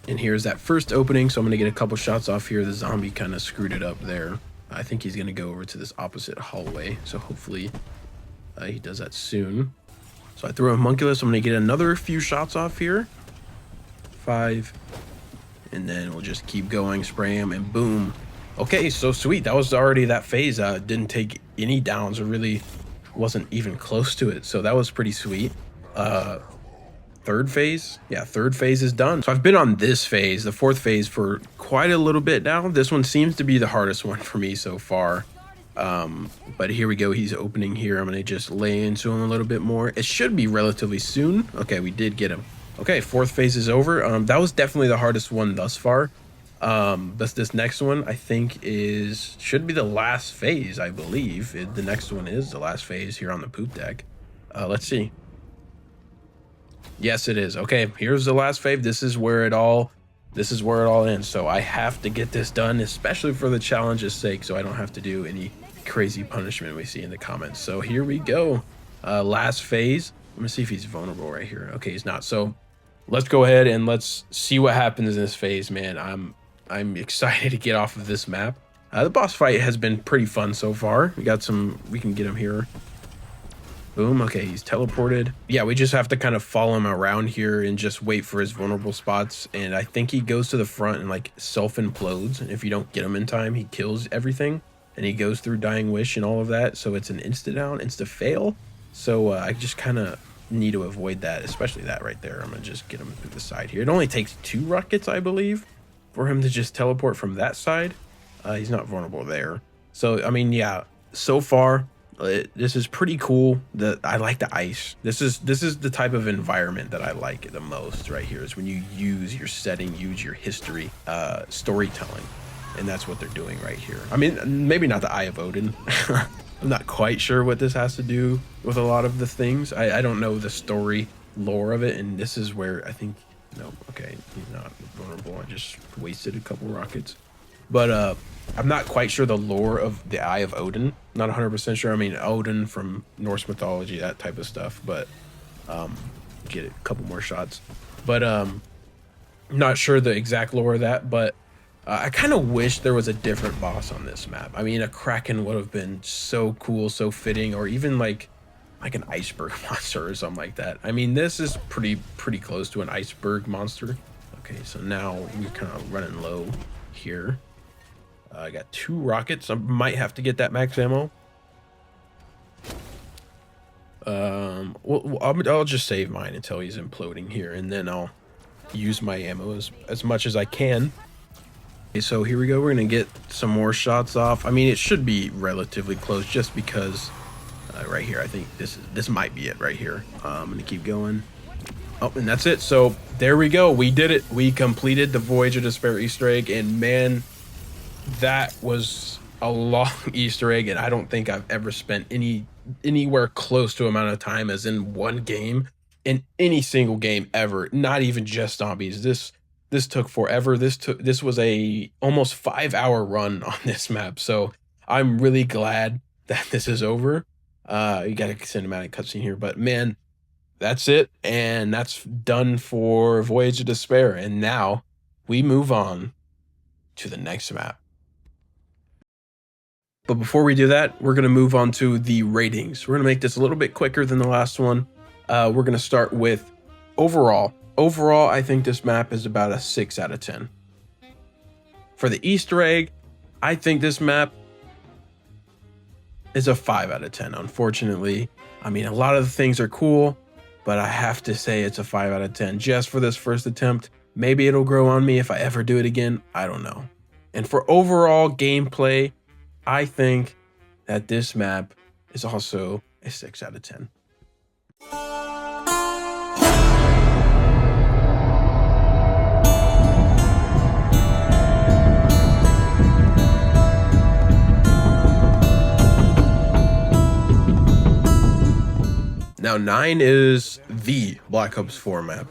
And here's that first opening, so I'm going to get a couple shots off here. The zombie kind of screwed it up there. I think he's going to go over to this opposite hallway, so hopefully he does that soon. So I throw a homunculus. I'm going to get another few shots off here. 5. And then we'll just keep going, spray him, and boom. Okay, so sweet. That was already that phase. Didn't take any downs, or really wasn't even close to it. So that was pretty sweet. Third phase? Yeah, third phase is done. So I've been on this phase, the fourth phase, for quite a little bit now. This one seems to be the hardest one for me so far. But here we go. He's opening here. I'm going to just lay into him a little bit more. It should be relatively soon. Okay, we did get him. Okay, fourth phase is over. That was definitely the hardest one thus far. This next one, I think, should be the last phase, I believe. The next one is the last phase here on the poop deck. Let's see. Yes, it is. Okay, here's the last phase. This is where it all ends. So I have to get this done, especially for the challenge's sake, so I don't have to do any crazy punishment we see in the comments. So here we go. Last phase. Let me see if he's vulnerable right here. Okay, he's not. So let's go ahead and let's see what happens in this phase, man. I'm excited to get off of this map. The boss fight has been pretty fun so far. We can get him here. Boom. Okay, he's teleported. Yeah, we just have to kind of follow him around here and just wait for his vulnerable spots. And I think he goes to the front and like self-implodes. And if you don't get him in time, he kills everything. And he goes through Dying Wish and all of that. So it's an insta-down, insta-fail. So I just kind of need to avoid that, especially that right there. I'm going to just get him through the side here. It only takes 2 rockets, I believe, for him to just teleport from that side. He's not vulnerable there. So, I mean, yeah, so far, this is pretty cool. I like the ice. This is the type of environment that I like the most right here, is when you use your setting, use your history, storytelling. And that's what they're doing right here. I mean, maybe not the Eye of Odin. I'm not quite sure what this has to do with a lot of the things. I don't know the story lore of it. And this is where I think, no, okay, he's not vulnerable. I just wasted a couple rockets. But I'm not quite sure the lore of the Eye of Odin. Not 100% sure. I mean, Odin from Norse mythology, that type of stuff. But get a couple more shots. But not sure the exact lore of that. But I kind of wish there was a different boss on this map. I mean, a Kraken would have been so cool, so fitting, or even like an iceberg monster or something like that. I mean, this is pretty close to an iceberg monster. Okay, so now we're kind of running low here. I got 2 rockets. I might have to get that max ammo. Well, I'll just save mine until he's imploding here, and then I'll use my ammo as much as I can. Okay, so here we go. We're gonna get some more shots off. I mean, it should be relatively close, just because right here, I think this might be it right here. I'm gonna keep going. Oh, and that's it. So there we go. We did it. We completed the Voyage of Despair Easter egg, and man, that was a long Easter egg, and I don't think I've ever spent anywhere close to amount of time as in one game, in any single game ever. Not even just zombies. This took forever. This was a almost 5-hour run on this map. So I'm really glad that this is over. You got a cinematic cutscene here, but man, that's it. And that's done for Voyage of Despair. And now we move on to the next map. But before we do that, we're going to move on to the ratings. We're going to make this a little bit quicker than the last one. We're going to start with overall. Overall, I think this map is about a 6 out of 10. For the Easter egg, I think this map is a 5 out of 10, unfortunately. I mean, a lot of the things are cool, but I have to say it's a 5 out of 10 just for this first attempt. Maybe it'll grow on me if I ever do it again. I don't know. And for overall gameplay, I think that this map is also a 6 out of 10. Now 9 is the Black Ops 4 map.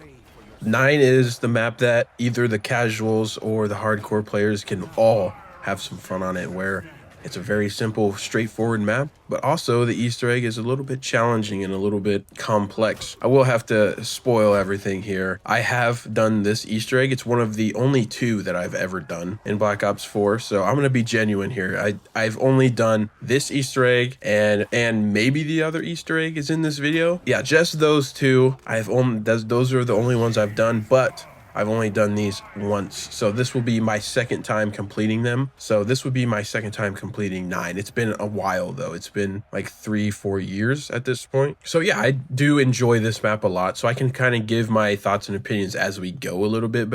9 is the map that either the casuals or the hardcore players can all have some fun on it, where it's a very simple, straightforward map, but also the Easter egg is a little bit challenging and a little bit complex. I will have to spoil everything here. I have done this Easter egg. It's one of the only 2 that I've ever done in Black Ops 4, so I'm gonna be genuine here. I've only done this Easter egg and maybe the other Easter egg is in this video. Yeah, just those 2. Those are the only ones I've done, but I've only done these once, so this will be my second time completing them. So this would be my second time completing 9. It's been a while though. It's been like 3-4 years at this point. So yeah, I do enjoy this map a lot, so I can kind of give my thoughts and opinions as we go a little bit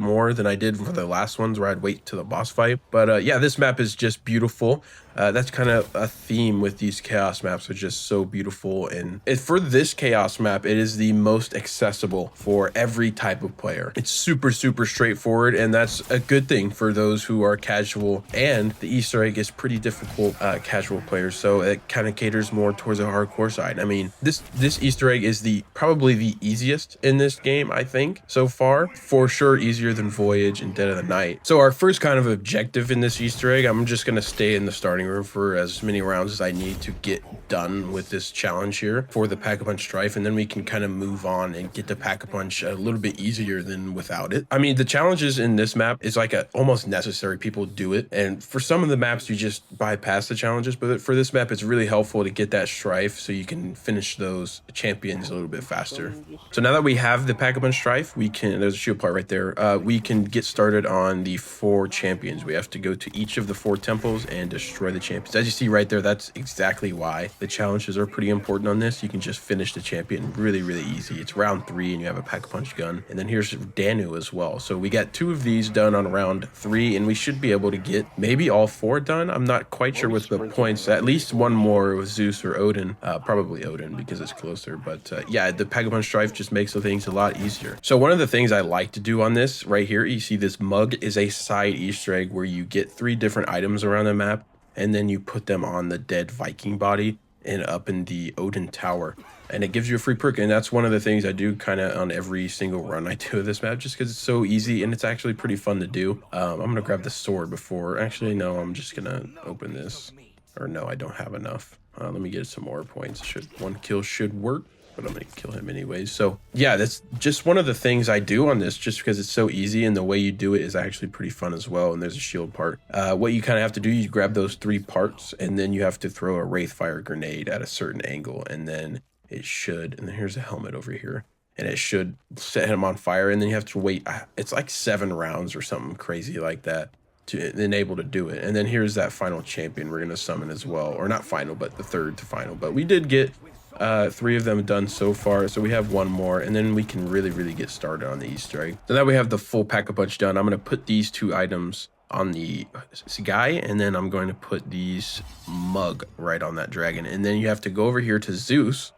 more than I did for the last ones where I'd wait to the boss fight. But yeah, this map is just beautiful. That's kind of a theme with these chaos maps, are just so beautiful. And for this chaos map, it is the most accessible for every type of player. It's super straightforward, and that's a good thing for those who are casual, and the Easter egg is pretty difficult casual players, so it kind of caters more towards the hardcore side. I mean, this Easter egg is probably the easiest in this game, I think, so far. For sure easier than Voyage and Dead of the Night. So our first kind of objective in this Easter egg, I'm just going to stay in the starting room for as many rounds as I need to get done with this challenge here for the Pack-a-Punch Strife, and then we can kind of move on and get the Pack-a-Punch a little bit easier than without it. I mean, the challenges in this map is like almost necessary. People do it, and for some of the maps you just bypass the challenges, but for this map it's really helpful to get that Strife so you can finish those champions a little bit faster. So now that we have the Pack-a-Punch Strife, there's a shield part right there, we can get started on the 4 champions. We have to go to each of the 4 temples and destroy the champions. As you see right there, that's exactly why the challenges are pretty important on this. You can just finish the champion really easy. It's round 3 and you have a Pack-a-Punch gun, and then here's Danu as well. So we got 2 of these done on round 3, and we should be able to get maybe all 4 done. I'm not quite sure with the points. At least one more with Zeus or Odin, probably Odin because it's closer. But yeah, the Pack-a-Punch Strife just makes the things a lot easier. So one of the things I like to do on this right here, you see this mug is a side Easter egg where you get 3 different items around the map, and then you put them on the dead Viking body and up in the Odin Tower, and it gives you a free perk. And that's one of the things I do kind of on every single run I do of this map, just because it's so easy and it's actually pretty fun to do. I'm gonna grab the sword before, actually no, I'm just gonna open this, or no, I don't have enough. Let me get some more points. One kill should work, but I'm gonna kill him anyways. So yeah, that's just one of the things I do on this, just because it's so easy, and the way you do it is actually pretty fun as well. And there's a shield part. What you kind of have to do, you grab those 3 parts, and then you have to throw a Wraithfire grenade at a certain angle, and then it should, and then here's a helmet over here, and it should set him on fire, and then you have to wait, it's like 7 rounds or something crazy like that to enable to do it. And then here's that final champion we're gonna summon as well, or not final, but the 3rd to final. But we did get 3 of them done so far, so we have 1 more, and then we can really get started on the Easter egg. So now we have the full Pack-a-Punch done. I'm going to put these 2 items on the guy, and then I'm going to put these mug right on that dragon. And then you have to go over here to Zeus.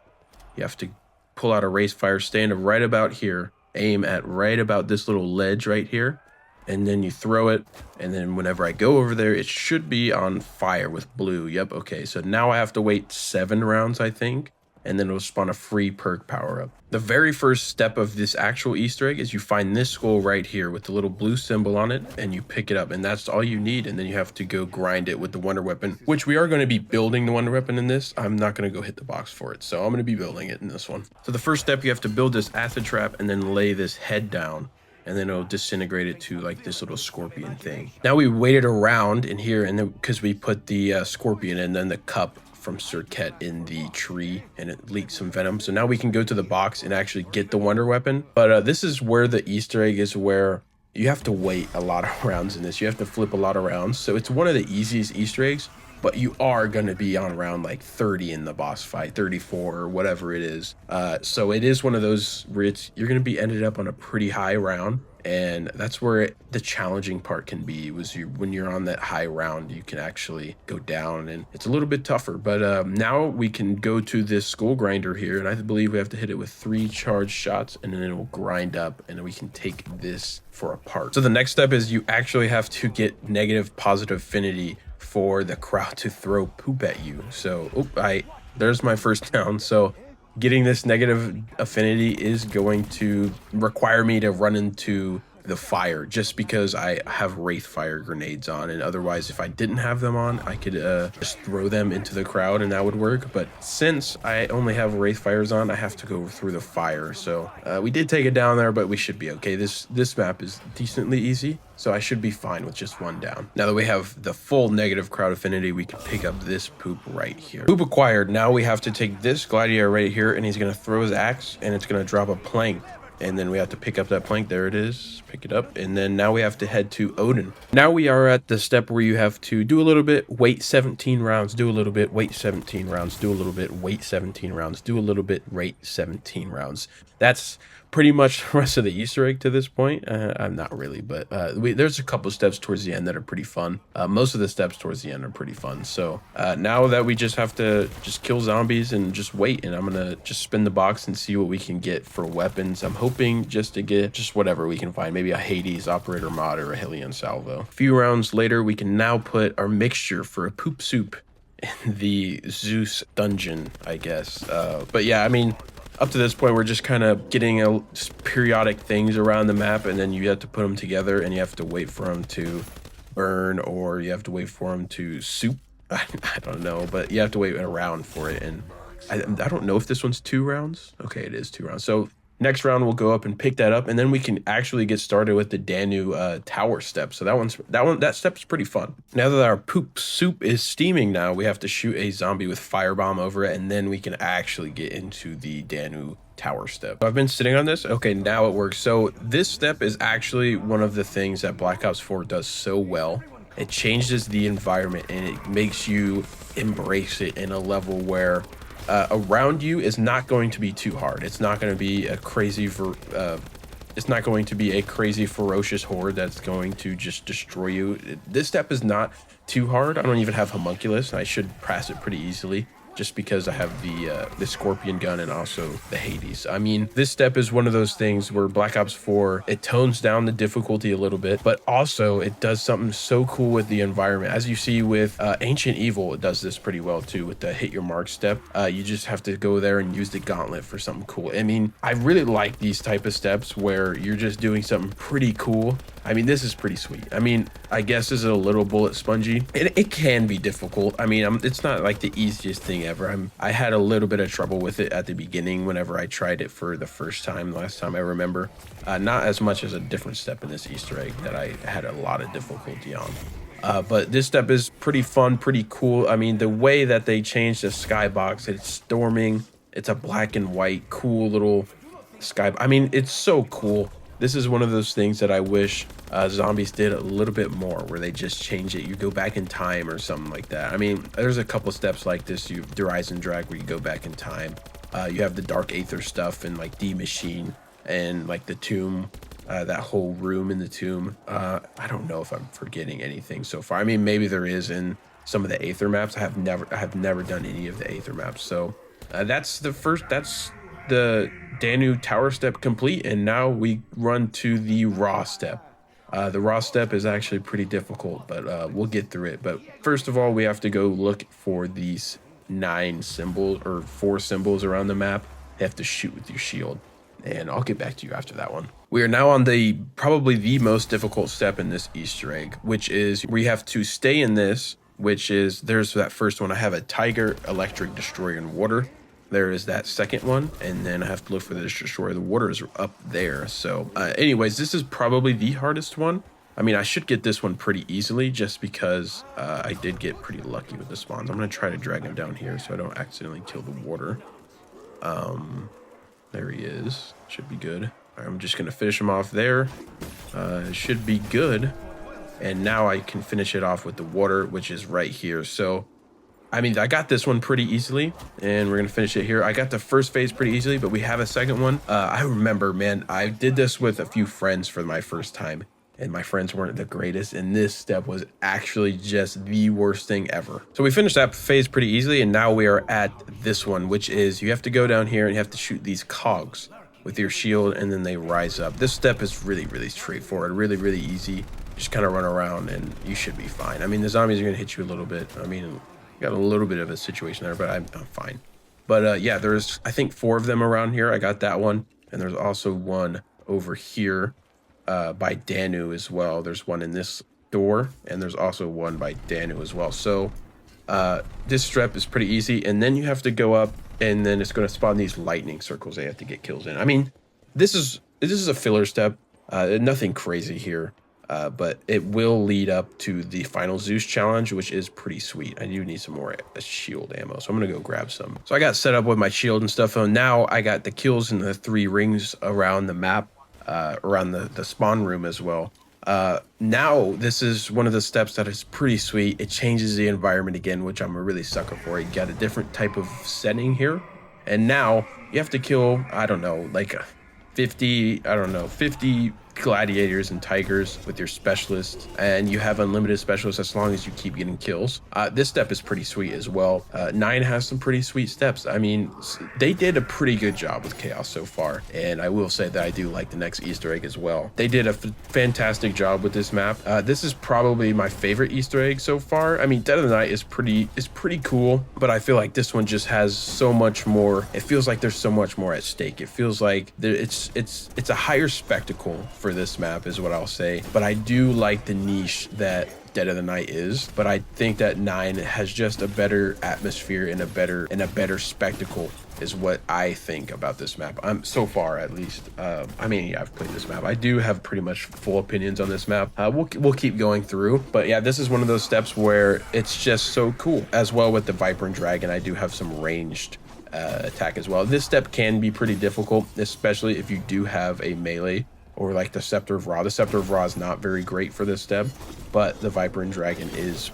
You have to pull out a Wraithfire, stand right about here, aim at right about this little ledge right here, and then you throw it, and then whenever I go over there, it should be on fire with blue. Yep, okay, so now I have to wait 7 rounds, I think, and then it'll spawn a free perk power up. The very first step of this actual Easter egg is you find this skull right here with the little blue symbol on it, and you pick it up, and that's all you need. And then you have to go grind it with the wonder weapon, which we are going to be building the wonder weapon in this. I'm not going to go hit the box for it, so I'm going to be building it in this one. So the first step, you have to build this acid trap and then lay this head down, and then it'll disintegrate it to like this little scorpion thing. Now we waited around in here, and then because we put the scorpion and then the cup from Circuit in the tree, and it leaked some venom. So now we can go to the box and actually get the wonder weapon. But this is where the Easter egg is, where you have to wait a lot of rounds in this. You have to flip a lot of rounds. So it's one of the easiest Easter eggs, but you are going to be on round like 30 in the boss fight, 34 or whatever it is. So it is one of those where you're going to be ended up on a pretty high round. And that's where the challenging part can be, when you're on that high round, you can actually go down, and it's a little bit tougher. But now we can go to this skull grinder here, and I believe we have to hit it with 3 charged shots, and then it will grind up, and then we can take this for a part. So the next step is you actually have to get negative positive affinity for the crowd to throw poop at you. So there's my first down. So getting this negative affinity is going to require me to run into the fire, just because I have Wraith Fire grenades on, and otherwise if I didn't have them on, I could just throw them into the crowd and that would work. But since I only have Wraith Fires on, I have to go through the fire. So we did take it down there, but we should be okay. This map is decently easy, so I should be fine with just one down. Now that we have the full negative crowd affinity, we can pick up this poop right here. Poop acquired. Now we have to take this gladiator right here, and he's going to throw his axe, and it's going to drop a plank. And then we have to pick up that plank. There it is. Pick it up. And then now we have to head to Odin. Now we are at the step where you have to do a little bit, wait 17 rounds, do a little bit, wait 17 rounds, do a little bit, wait 17 rounds, do a little bit, wait 17 rounds. That's pretty much the rest of the Easter egg to this point. I'm not really, but there's a couple steps towards the end that are pretty fun. Most of the steps towards the end are pretty fun. So now that we just have to just kill zombies and just wait, and I'm gonna just spin the box and see what we can get for weapons. I'm hoping just to get just whatever we can find, maybe a Hades operator mod or a Hylian salvo. A few rounds later, we can now put our mixture for a poop soup in the Zeus dungeon, I guess. But yeah, I mean, up to this point, we're just kind of getting just periodic things around the map, and then you have to put them together, and you have to wait for them to burn, or you have to wait for them to soup. I don't know, but you have to wait around for it. And I don't know if this one's 2 rounds. Okay, it is 2 rounds. So next round we'll go up and pick that up, and then we can actually get started with the Danu tower step. So that step's pretty fun. Now that our poop soup is steaming, now we have to shoot a zombie with firebomb over it, and then we can actually get into the Danu tower step. So I've been sitting on this. Okay, now it works. So this step is actually one of the things that Black Ops 4 does so well. It changes the environment, and it makes you embrace it in a level where around you is not going to be too hard. It's not going to be a crazy ferocious horde that's going to just destroy you. This step is not too hard. I don't even have homunculus, and I should pass it pretty easily, just because I have the scorpion gun and also the Hades. I mean, this step is one of those things where Black Ops 4, it tones down the difficulty a little bit, but also it does something so cool with the environment. As you see with Ancient Evil, it does this pretty well too with the hit your mark step. You just have to go there and use the gauntlet for something cool. I mean, I really like these type of steps where you're just doing something pretty cool. I mean, this is pretty sweet. I mean, I guess is it a little bullet spongy? It can be difficult. I mean, it's not like the easiest thing ever. I had a little bit of trouble with it at the beginning whenever I tried it for the first time, last time I remember. Not as much as a different step in this Easter egg that I had a lot of difficulty on. But this step is pretty fun, pretty cool. I mean, the way that they changed the skybox, it's storming. It's a black and white, cool little sky. I mean, it's so cool. This is one of those things that I wish zombies did a little bit more, where they just change it. You go back in time or something like that. I mean, there's a couple steps like this. You have Rise and Drag where you go back in time. You have the Dark Aether stuff and like D Machine and like the tomb, that whole room in the tomb. I don't know if I'm forgetting anything so far. I mean, maybe there is in some of the Aether maps. I have never done any of the Aether maps. So that's the Danu tower step complete, and now we run to the raw step. The raw step is actually pretty difficult, but we'll get through it. But first of all, we have to go look for these 9 symbols or 4 symbols around the map. You have to shoot with your shield, and I'll get back to you after that one. We are now on probably the most difficult step in this Easter egg, which is we have to stay in this, which is there's that first one. I have a Tiger, Electric, Destroyer, and Water. There is that second one, and then I have to look for the Destroyer. The Water is up there. So anyways, this is probably the hardest one. I mean, I should get this one pretty easily just because I did get pretty lucky with the spawns. I'm going to try to drag him down here so I don't accidentally kill the Water. There he is. Should be good. I'm just going to finish him off there. Should be good. And now I can finish it off with the Water, which is right here. So I mean, I got this one pretty easily, and we're going to finish it here. I got the first phase pretty easily, but we have a second one. I remember, man, I did this with a few friends for my first time, and my friends weren't the greatest, and this step was actually just the worst thing ever. So we finished that phase pretty easily, and now we are at this one, which is you have to go down here and you have to shoot these cogs with your shield, and then they rise up. This step is really, really straightforward, really, really easy. Just kind of run around, and you should be fine. I mean, the zombies are going to hit you a little bit. I mean, got a little bit of a situation there, but I'm fine. But yeah, there's I think 4 of them around here. I got that one, and there's also one over here by Danu as well. There's one in this door, and there's also one by Danu as well. So this strep is pretty easy, and then you have to go up, and then it's going to spawn these lightning circles they have to get kills in. I mean, this is a filler step, nothing crazy here, but it will lead up to the final Zeus challenge, which is pretty sweet. I do need some more shield ammo, so I'm going to go grab some. So I got set up with my shield and stuff, and now I got the kills in the 3 rings around the map, around the spawn room as well. Now this is one of the steps that is pretty sweet. It changes the environment again, which I'm a really sucker for. You got a different type of setting here, and now you have to kill, I don't know, like 50 gladiators and tigers with your specialist, and you have unlimited specialists as long as you keep getting kills. This step is pretty sweet as well. 9 has some pretty sweet steps. I mean, they did a pretty good job with chaos so far, and I will say that I do like the next Easter egg as well. They did a fantastic job with this map. This is probably my favorite Easter egg so far. I mean, Dead of the Night is pretty cool, but I feel like this one just has so much more. It feels like there's so much more at stake. It feels like it's a higher spectacle for this map is what I'll say. But I do like the niche that Dead of the Night is, but I think that 9 has just a better atmosphere and a better spectacle is what I think about this map. I'm so far, at least. I mean, yeah, I've played this map. I do have pretty much full opinions on this map. We'll keep going through, but yeah, this is one of those steps where it's just so cool. As well with the Viper and Dragon, I do have some ranged attack as well. This step can be pretty difficult, especially if you do have a melee or like the Scepter of Ra. The Scepter of Ra is not very great for this step, but the Viper and Dragon is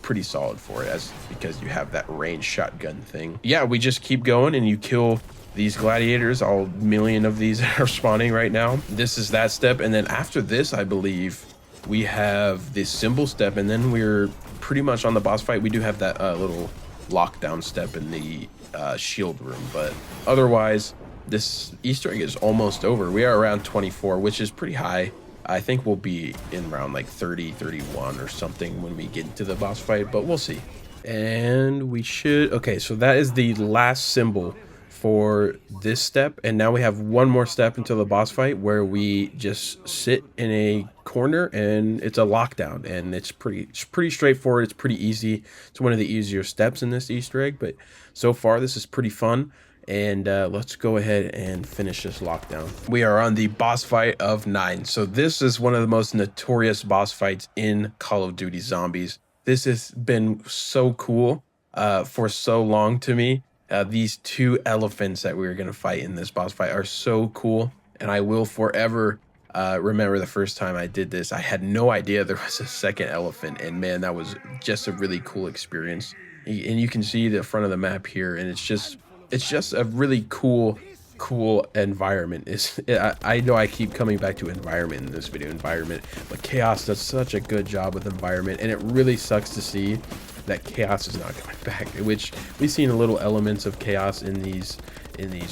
pretty solid for it, because you have that range shotgun thing. Yeah, we just keep going and you kill these gladiators, all million of these that are spawning right now. This is that step, and then after this, I believe we have this symbol step, and then we're pretty much on the boss fight. We do have that little lockdown step in the shield room, but otherwise this Easter egg is almost over. We are around 24, which is pretty high. I think we'll be in around like 30, 31 or something when we get into the boss fight, but we'll see. And we should, okay, so that is the last symbol for this step, and now we have one more step until the boss fight where we just sit in a corner and it's a lockdown, and it's pretty straightforward. It's pretty easy. It's one of the easier steps in this Easter egg, but so far this is pretty fun. And let's go ahead and finish this lockdown. We are on the boss fight of 9. So this is one of the most notorious boss fights in Call of Duty Zombies. This has been so cool for so long to me. These 2 elephants that we're going to fight in this boss fight are so cool, and I will forever remember the first time I did this. I had no idea there was a second elephant, and man, that was just a really cool experience. And you can see the front of the map here, and it's just a really cool environment. I know I keep coming back to environment in this video, but Chaos does such a good job with environment, and it really sucks to see that Chaos is not coming back, which we've seen a little elements of Chaos in these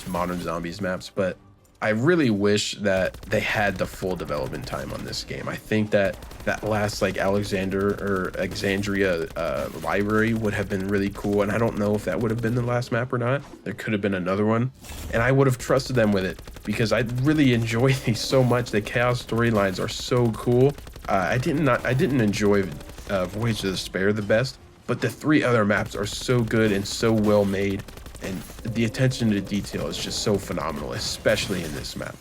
modern zombies maps, but I really wish that they had the full development time on this game. I think that last like Alexandria library would have been really cool, and I don't know if that would have been the last map or not. There could have been another one, and I would have trusted them with it because I really enjoy these so much. The Chaos storylines are so cool. I didn't enjoy Voyage of Despair the best, but the 3 other maps are so good and so well made. And the attention to detail is just so phenomenal, especially in this map.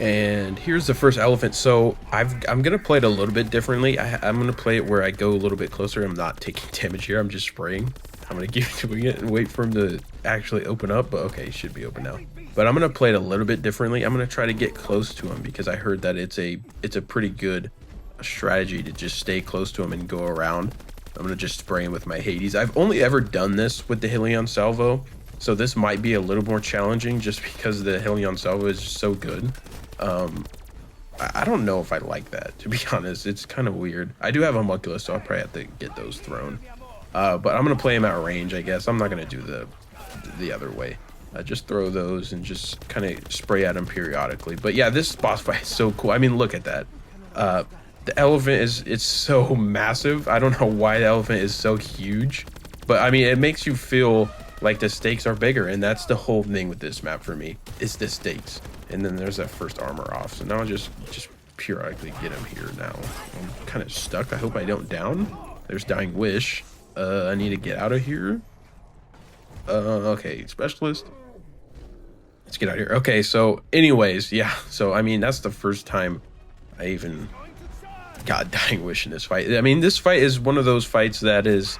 And here's the first elephant. So I'm gonna play it a little bit differently. I'm gonna play it where I go a little bit closer. I'm not taking damage here. I'm just spraying. I'm gonna keep doing it and wait for him to actually open up. But okay, he should be open now. But I'm gonna play it a little bit differently. I'm gonna try to get close to him because I heard that it's a pretty good strategy to just stay close to him and go around. I'm gonna just spray him with my Hades. I've only ever done this with the Helion Salvo, so this might be a little more challenging just because the Helion Salvo is just so good. I don't know if I like that, to be honest. It's kind of weird. I do have Homunculus, so I'll probably have to get those thrown. But I'm gonna play him at range, I guess. I'm not gonna do the other way. Just throw those and just kind of spray at him periodically. But yeah, this boss fight is so cool. I mean, look at that. The elephant it's so massive. I don't know why the elephant is so huge, but I mean, it makes you feel like the stakes are bigger, and that's the whole thing with this map for me. It's the stakes. And then there's that first armor off. So now I'll just periodically get him here now. I'm kind of stuck. I hope I don't down. There's Dying Wish. I need to get out of here. Okay, specialist. Let's get out of here. Okay, so anyways, yeah. So, I mean, that's the first time I even got Dying Wish in this fight. I mean, this fight is one of those fights that is...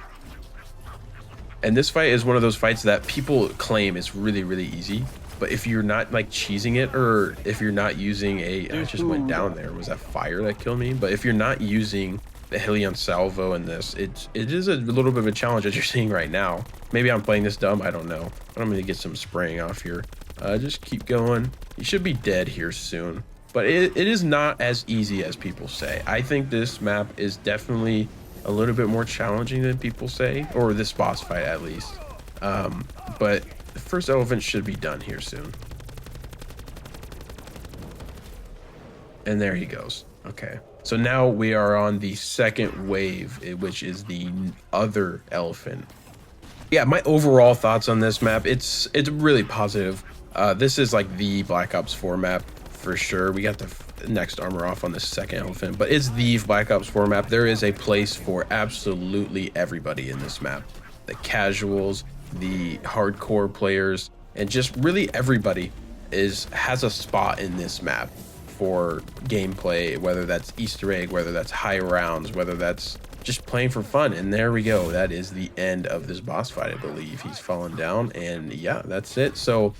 And this fight is one of those fights that people claim is really, really easy. But if you're not, like, cheesing it, or if you're not using a... I just went down there. Was that fire that killed me? But if you're not using the Helion Salvo in this, it is a little bit of a challenge that you're seeing right now. Maybe I'm playing this dumb. I don't know. But I'm going to get some spraying off here. Just keep going. You should be dead here soon. But it is not as easy as people say. I think this map is definitely a little bit more challenging than people say, or this boss fight at least. But the first elephant should be done here soon. And there he goes. Okay. So now we are on the second wave, which is the other elephant. Yeah, my overall thoughts on this map, it's really positive. This is like the Black Ops 4 map for sure. We got the next armor off on the second elephant, but it's the Black Ops 4 map. There is a place for absolutely everybody in this map. The casuals, the hardcore players, and just really everybody has a spot in this map for gameplay, whether that's Easter egg, whether that's high rounds, whether that's just playing for fun. And there we go. That is the end of this boss fight, I believe. He's fallen down, and yeah, that's it. So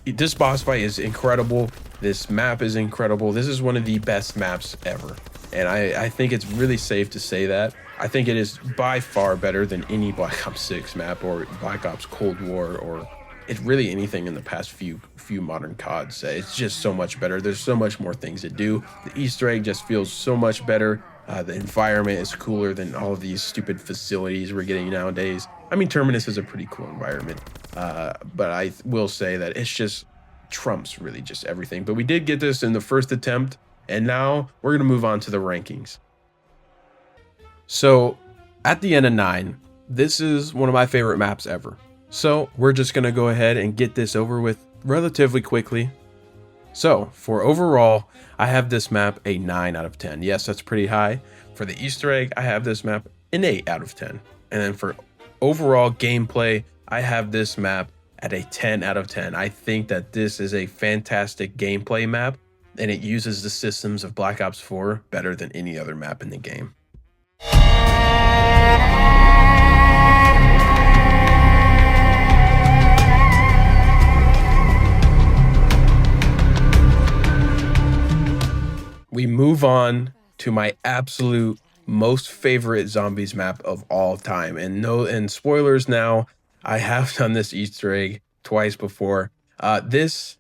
this boss fight is incredible. This map is incredible. This is one of the best maps ever. And I think it's really safe to say that. I think it is by far better than any Black Ops 6 map or Black Ops Cold War, or it's really anything in the past few modern CODs. It's just so much better. There's so much more things to do. The Easter egg just feels so much better. The environment is cooler than all of these stupid facilities we're getting nowadays. I mean, Terminus is a pretty cool environment, but I will say that it's just trumps really just everything. But we did get this in the first attempt, and now we're going to move on to the rankings. So at the end of 9, this is one of my favorite maps ever. So we're just going to go ahead and get this over with relatively quickly. So for overall, I have this map a 9 out of 10. Yes, that's pretty high. For the Easter egg, I have this map an 8 out of 10. And then for overall gameplay, I have this map at a 10 out of 10. I think that this is a fantastic gameplay map, and it uses the systems of Black Ops 4 better than any other map in the game. We move on to my absolute most favorite zombies map of all time. And spoilers now, I have done this Easter egg twice before. This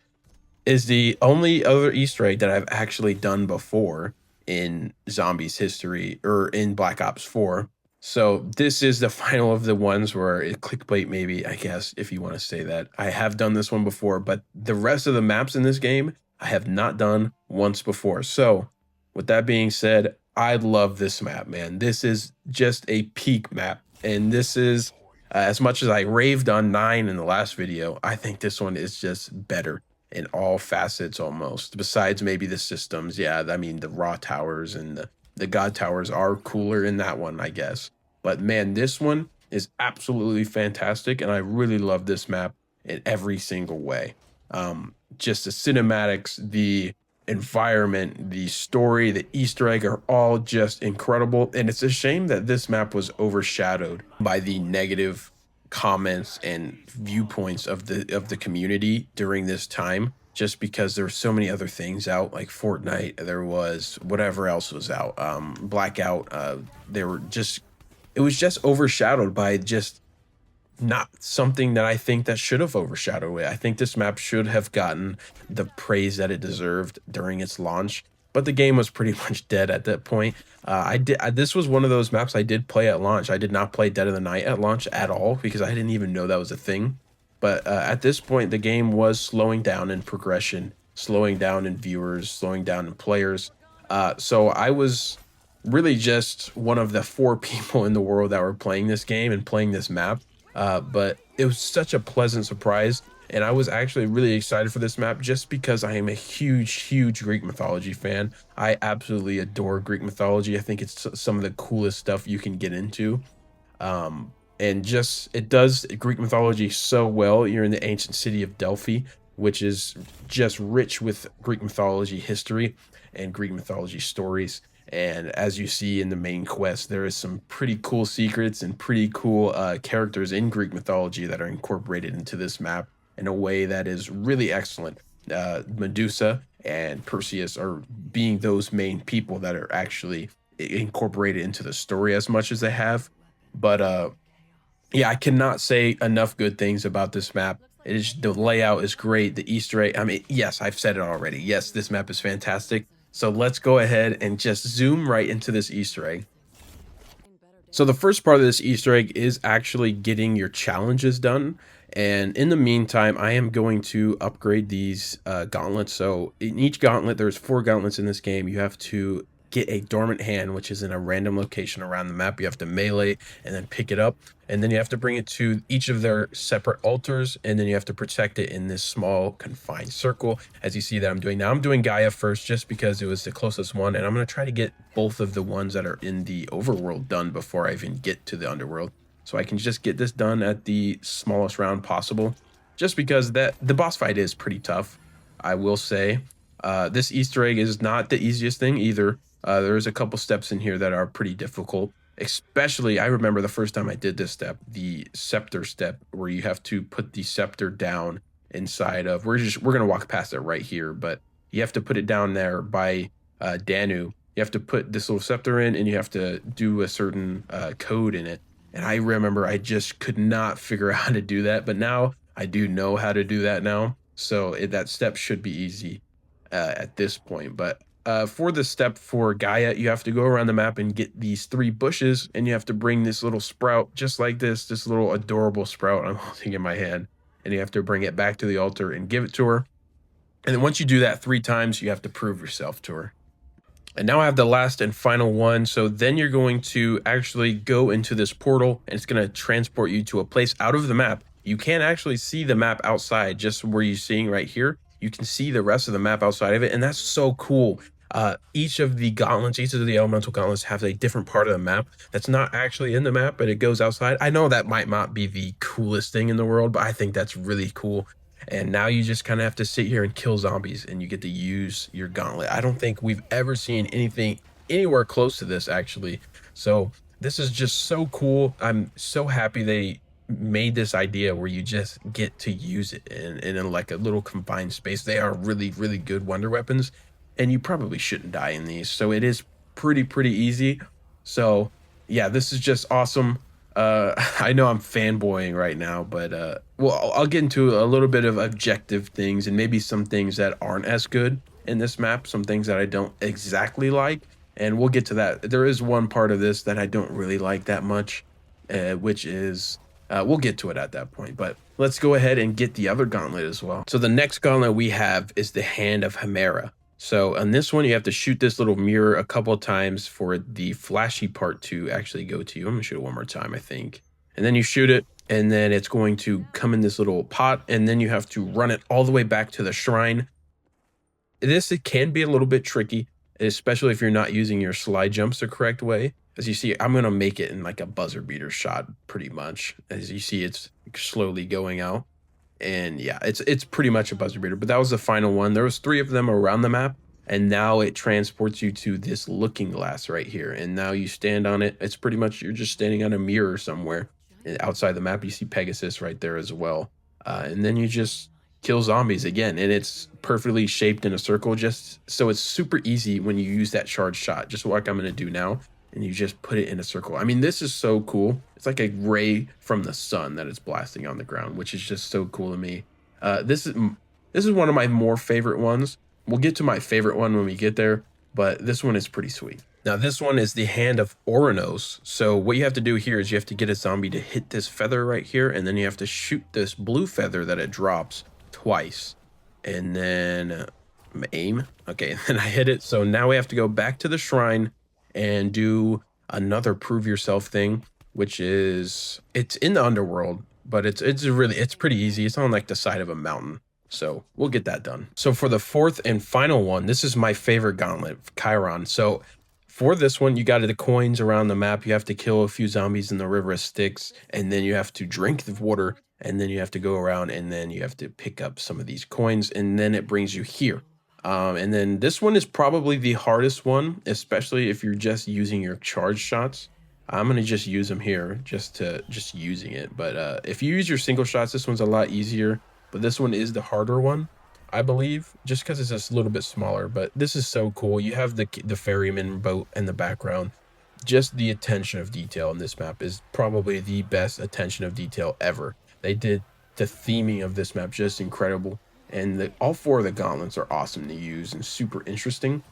is the only other Easter egg that I've actually done before in zombies history, or in Black Ops 4. So this is the final of the ones where it clickbait, maybe, I guess, if you want to say that. I have done this one before, but the rest of the maps in this game I have not done once before. So with that being said, I love this map, man. This is just a peak map. And this is, as much as I raved on 9 in the last video, I think this one is just better in all facets almost. Besides maybe the systems. Yeah, I mean, the raw towers and the god towers are cooler in that one, I guess. But man, this one is absolutely fantastic. And I really love this map in every single way. Just the cinematics, the environment, the story, the Easter egg are all just incredible. And it's a shame that this map was overshadowed by the negative comments and viewpoints of the community during this time, just because there were so many other things out, like Fortnite, there was whatever else was out, Blackout. It was just overshadowed by just not something that I think that should have overshadowed it. I think this map should have gotten the praise that it deserved during its launch, but the game was pretty much dead at that point. This was one of those maps I did play at launch. I did not play Dead of the Night at launch at all, because I didn't even know that was a thing. But at this point, the game was slowing down in progression, slowing down in viewers, slowing down in players. So I was really just one of the 4 people in the world that were playing this game and playing this map. But it was such a pleasant surprise. And I was actually really excited for this map just because I am a huge Greek mythology fan. I absolutely adore Greek mythology. I think it's some of the coolest stuff you can get into. And just it does Greek mythology so well. You're in the ancient city of Delphi, which is just rich with Greek mythology history and Greek mythology stories. And as you see in the main quest, there is some pretty cool secrets and pretty cool characters in Greek mythology that are incorporated into this map in a way that is really excellent. Medusa and Perseus are being those main people that are actually incorporated into the story as much as they have. But yeah, I cannot say enough good things about this map. It is the layout is great. The Easter egg. I mean, yes, I've said it already. Yes, this map is fantastic. So let's go ahead and just zoom right into this Easter egg. So the first part of this Easter egg is actually getting your challenges done. And in the meantime, I am going to upgrade these gauntlets. So in each gauntlet, there's 4 gauntlets in this game. You have to get a dormant hand, which is in a random location around the map. You have to melee and then pick it up. And then you have to bring it to each of their separate altars. And then you have to protect it in this small confined circle. As you see that I'm doing now, I'm doing Gaia first just because it was the closest one. And I'm going to try to get both of the ones that are in the overworld done before I even get to the underworld. So I can just get this done at the smallest round possible, just because the boss fight is pretty tough. I will say this Easter egg is not the easiest thing either. There's a couple steps in here that are pretty difficult. Especially, I remember the first time I did this step, the scepter step, where you have to put the scepter down inside of. We're gonna walk past it right here, but you have to put it down there by Danu. You have to put this little scepter in, and you have to do a certain code in it. And I remember I just could not figure out how to do that, but now I do know how to do that now. So that step should be easy at this point. But for the step for Gaia, you have to go around the map and get these 3 bushes, and you have to bring this little sprout just like this little adorable sprout I'm holding in my hand. And you have to bring it back to the altar and give it to her. And then once you do that 3 times, you have to prove yourself to her. And now I have the last and final one. So then you're going to actually go into this portal, and it's going to transport you to a place out of the map. You can't actually see the map outside, just where you're seeing right here. You can see the rest of the map outside of it, and that's so cool. Each of the gauntlets, each of the elemental gauntlets have a different part of the map that's not actually in the map, but it goes outside. I know that might not be the coolest thing in the world, but I think that's really cool. And now you just kind of have to sit here and kill zombies, and you get to use your gauntlet. I don't think we've ever seen anything anywhere close to this, actually. So this is just so cool. I'm so happy they made this idea where you just get to use it in like a little confined space. They are really good wonder weapons, and you probably shouldn't die in these. So it is pretty easy. So yeah, this is just awesome. I know I'm fanboying right now, but well, I'll get into a little bit of objective things and maybe some things that aren't as good in this map, some things that I don't exactly like, and we'll get to that. There is one part of this that I don't really like that much, which is we'll get to it at that point, but let's go ahead and get the other gauntlet as well. So the next gauntlet we have is the Hand of Hemera. So on this one, you have to shoot this little mirror a couple of times for the flashy part to actually go to you. I'm gonna shoot it one more time, I think. And then you shoot it, and then it's going to come in this little pot, and then you have to run it all the way back to the shrine. It can be a little bit tricky, especially if you're not using your slide jumps the correct way. As you see, I'm gonna make it in like a buzzer beater shot, pretty much. As you see, it's slowly going out. And yeah, it's pretty much a buzzer beater, but that was the final one. There was 3 of them around the map, and now it transports you to this looking glass right here. And now you stand on it. It's pretty much, you're just standing on a mirror somewhere. And outside the map, you see Pegasus right there as well. And then you just kill zombies again, and it's perfectly shaped in a circle, just so it's super easy when you use that charge shot, just like I'm going to do now. And you just put it in a circle. I mean, this is so cool. It's like a ray from the sun that is blasting on the ground, which is just so cool to me. This is one of my more favorite ones. We'll get to my favorite one when we get there, but this one is pretty sweet. Now, this one is the Hand of Oranos. So what you have to do here is you have to get a zombie to hit this feather right here, and then you have to shoot this blue feather that it drops twice. And then aim. Okay, and I hit it. So now we have to go back to the shrine and do another prove yourself thing, which is, it's in the underworld. but it's pretty easy. It's on like the side of a mountain. So we'll get that done. So for the fourth and final one, this is my favorite gauntlet, Chiron. So for this one, you got the coins around the map. You have to kill a few zombies in the river of Styx, and then you have to drink the water, and then you have to go around, and then you have to pick up some of these coins, and then it brings you here. And then this one is probably the hardest one, especially if you're just using your charge shots. I'm gonna just use them here, just using it. But if you use your single shots, this one's a lot easier. But this one is the harder one, I believe, just because it's just a little bit smaller. But this is so cool. You have the ferryman boat in the background. Just the attention of detail in this map is probably the best attention of detail ever. They did the theming of this map just incredible. And all four of the gauntlets are awesome to use and super interesting.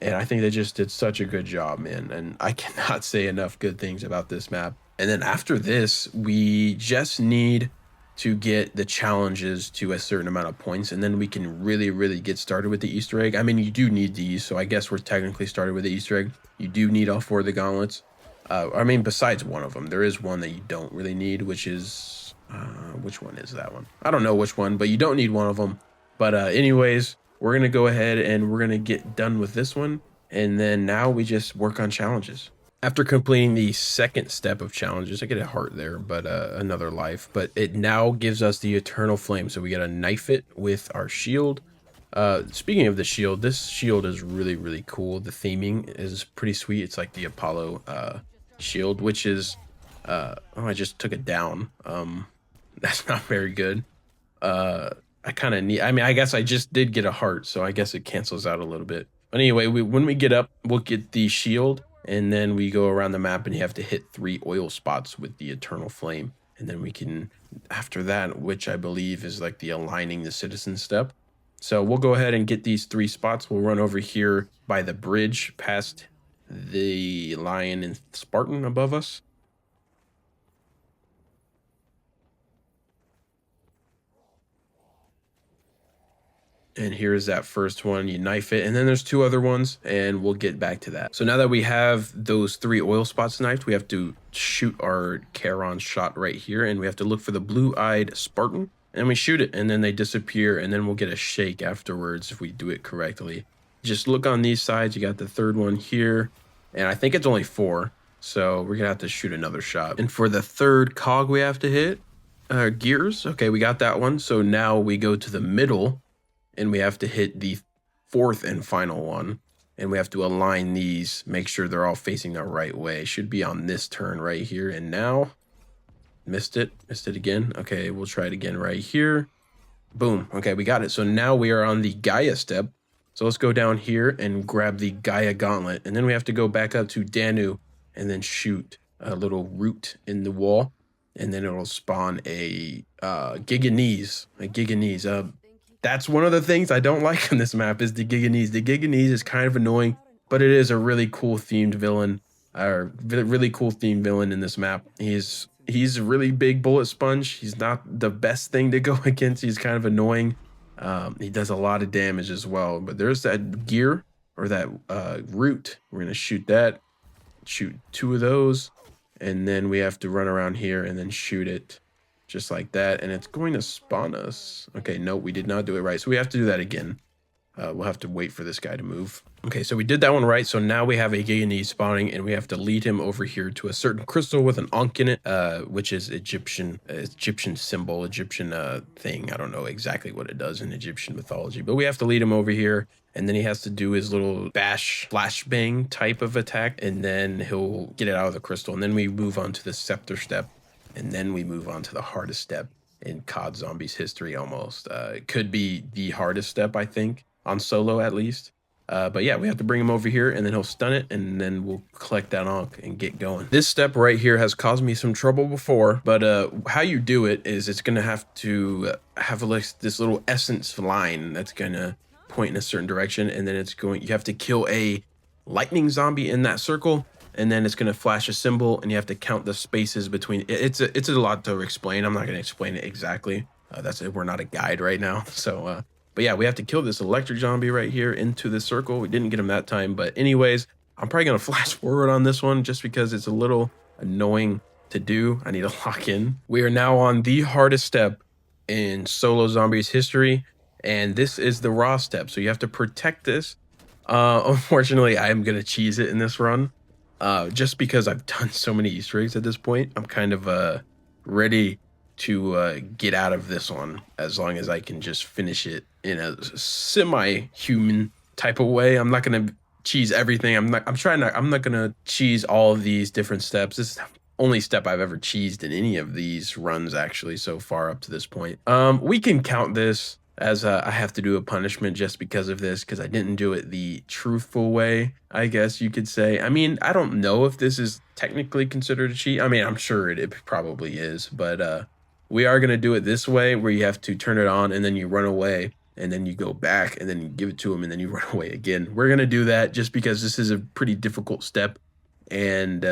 And I think they just did such a good job, man. And I cannot say enough good things about this map. And then after this, we just need to get the challenges to a certain amount of points. And then we can really, really get started with the Easter egg. I mean, you do need these. So I guess we're technically started with the Easter egg. You do need all four of the gauntlets. I mean, besides one of them, there is one that you don't really need, which is... which one is that one? I don't know which one, but you don't need one of them. But anyways, we're going to go ahead and we're going to get done with this one. And then now we just work on challenges. After completing the second step of challenges, I get a heart there, but another life. But it now gives us the eternal flame. So we got to knife it with our shield. Speaking of the shield, this shield is really, really cool. The theming is pretty sweet. It's like the Apollo shield, which is... oh, I just took it down. That's not very good. I kind of need... I mean, I guess I just did get a heart, so I guess it cancels out a little bit. But anyway, when we get up, we'll get the shield. And then we go around the map and you have to hit 3 oil spots with the eternal flame. And then we can, after that, which I believe is like the aligning the citizen step. So we'll go ahead and get these 3 spots. We'll run over here by the bridge past the lion and Spartan above us. And here's that first one. You knife it, and then there's 2 other ones, and we'll get back to that. So now that we have those 3 oil spots knifed, we have to shoot our Charon shot right here, and we have to look for the blue-eyed Spartan, and we shoot it, and then they disappear, and then we'll get a shake afterwards if we do it correctly. Just look on these sides. You got the 3rd one here, and I think it's only 4, so we're gonna have to shoot another shot. And for the 3rd cog we have to hit, gears. Okay, we got that one. So now we go to the middle, and we have to hit the 4th and final one. And we have to align these, make sure they're all facing the right way. Should be on this turn right here. And now, missed it again. Okay, we'll try it again right here. Boom. Okay, we got it. So now we are on the Gaia step. So let's go down here and grab the Gaia gauntlet. And then we have to go back up to Danu and then shoot a little root in the wall. And then it'll spawn a Giganese. That's one of the things I don't like on this map is the Giganese. The Giganese is kind of annoying, but it is a really cool themed villain, or really cool themed villain in this map. He's a really big bullet sponge. He's not the best thing to go against. He's kind of annoying. He does a lot of damage as well. But there's that gear or that root. We're gonna shoot that. Shoot 2 of those, and then we have to run around here and then shoot it. Just like that, and it's going to spawn us. Okay, no, we did not do it right, so we have to do that again. We'll have to wait for this guy to move. Okay, so we did that one right, so now we have a Giganese spawning, and we have to lead him over here to a certain crystal with an Ankh in it, which is Egyptian symbol, Egyptian thing. I don't know exactly what it does in Egyptian mythology, but we have to lead him over here, and then he has to do his little bash flashbang type of attack, and then he'll get it out of the crystal, and then we move on to the scepter step. And then we move on to the hardest step in COD Zombies history almost. It could be the hardest step, I think, on solo at least. But yeah, we have to bring him over here, and then he'll stun it, and then we'll collect that Ankh and get going. This step right here has caused me some trouble before, but how you do it is it's going to have to have like this little essence line that's going to point in a certain direction, and then you have to kill a lightning zombie in that circle, and then it's going to flash a symbol, and you have to count the spaces between. It's a lot to explain. I'm not going to explain it exactly. We're not a guide right now. So, but yeah, we have to kill this electric zombie right here into the circle. We didn't get him that time, but anyways, I'm probably going to flash forward on this one just because it's a little annoying. to do. I need to lock in. We are now on the hardest step in solo zombies history, and this is the raw step. So you have to protect this. Unfortunately, I am gonna cheese it in this run, just because I've done so many Easter eggs at this point. I'm kind of ready to get out of this one as long as I can just finish it in a semi-human type of way. I'm not gonna cheese everything. I'm not gonna cheese all of these different steps. This is the only step I've ever cheesed in any of these runs actually so far up to this point. We can count this as I have to do a punishment just because of this, because I didn't do it the truthful way, I guess you could say. I mean, I don't know if this is technically considered a cheat. I mean, I'm sure it probably is, but we are going to do it this way, where you have to turn it on and then you run away and then you go back and then you give it to him and then you run away again. We're going to do that just because this is a pretty difficult step. And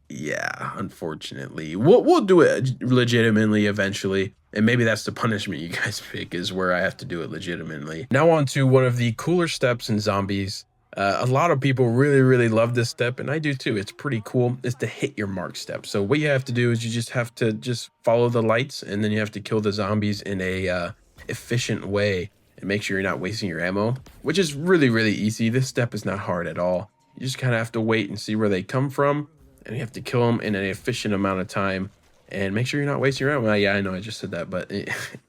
yeah, unfortunately, we'll do it legitimately eventually. And maybe that's the punishment you guys pick, is where I have to do it legitimately. Now on to one of the cooler steps in zombies. A lot of people really love this step, and I do too. It's pretty cool. It's the hit your mark step. So what you have to do is you just have to follow the lights, and then you have to kill the zombies in a efficient way and make sure you're not wasting your ammo, which is really easy. This step is not hard at all. You just kind of have to wait and see where they come from, and you have to kill them in an efficient amount of time and make sure you're not wasting your ammo. Yeah, I know I just said that, but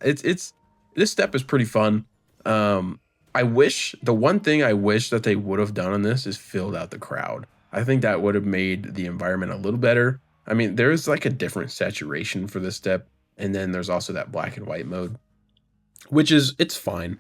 it's this step is pretty fun. The one thing I wish that they would have done on this is filled out the crowd. I think that would have made the environment a little better. I mean, there's like a different saturation for this step, and then there's also that black and white mode, which it's fine.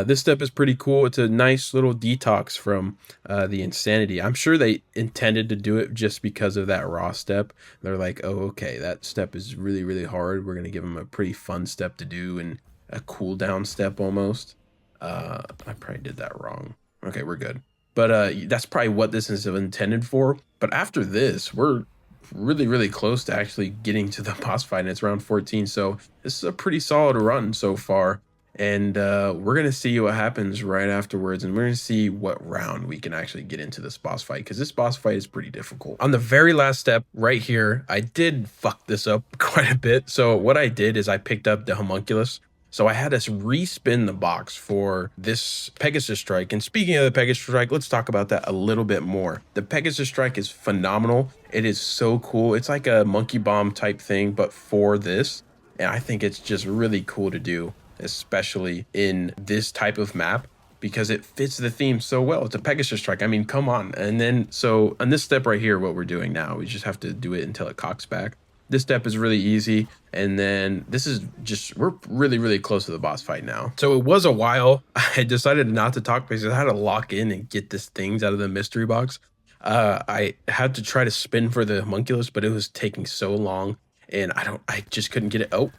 This step is pretty cool. It's a nice little detox from the insanity. I'm sure they intended to do it just because of that raw step. They're like, oh, okay, that step is really hard. We're going to give them a pretty fun step to do and a cooldown step almost. I probably did that wrong. Okay, we're good. But that's probably what this is intended for. But after this, we're really close to actually getting to the boss fight, and it's round 14. So this is a pretty solid run so far. And we're going to see what happens right afterwards. And we're going to see what round we can actually get into this boss fight, because this boss fight is pretty difficult. On the very last step right here, I did fuck this up quite a bit. So what I did is I picked up the homunculus. So I had to respin the box for this Pegasus Strike. And speaking of the Pegasus Strike, let's talk about that a little bit more. The Pegasus Strike is phenomenal. It is so cool. It's like a monkey bomb type thing, but for this. And I think it's just really cool to do, especially in this type of map, because it fits the theme so well. It's a Pegasus Strike. I mean, come on. And then, so on this step right here, what we're doing now, we just have to do it until it cocks back. This step is really easy. And then this is just, we're really close to the boss fight now. So it was a while. I decided not to talk because I had to lock in and get these things out of the mystery box. I had to try to spin for the homunculus, but it was taking so long and I just couldn't get it. Oh,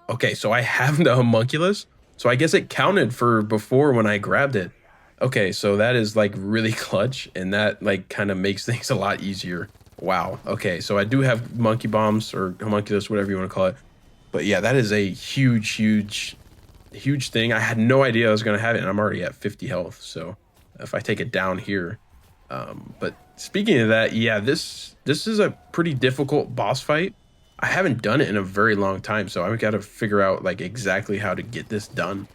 okay. So I have the homunculus. So I guess it counted for before when I grabbed it. Okay. So that is like really clutch, and that like kind of makes things a lot easier. Wow. Okay, so I do have monkey bombs or homunculus, whatever you want to call it. But yeah, that is a huge thing. I had no idea I was going to have it, and I'm already at 50 health. So if I take it down here. But speaking of that, yeah, this is a pretty difficult boss fight. I haven't done it in a very long time, so I've got to figure out like exactly how to get this done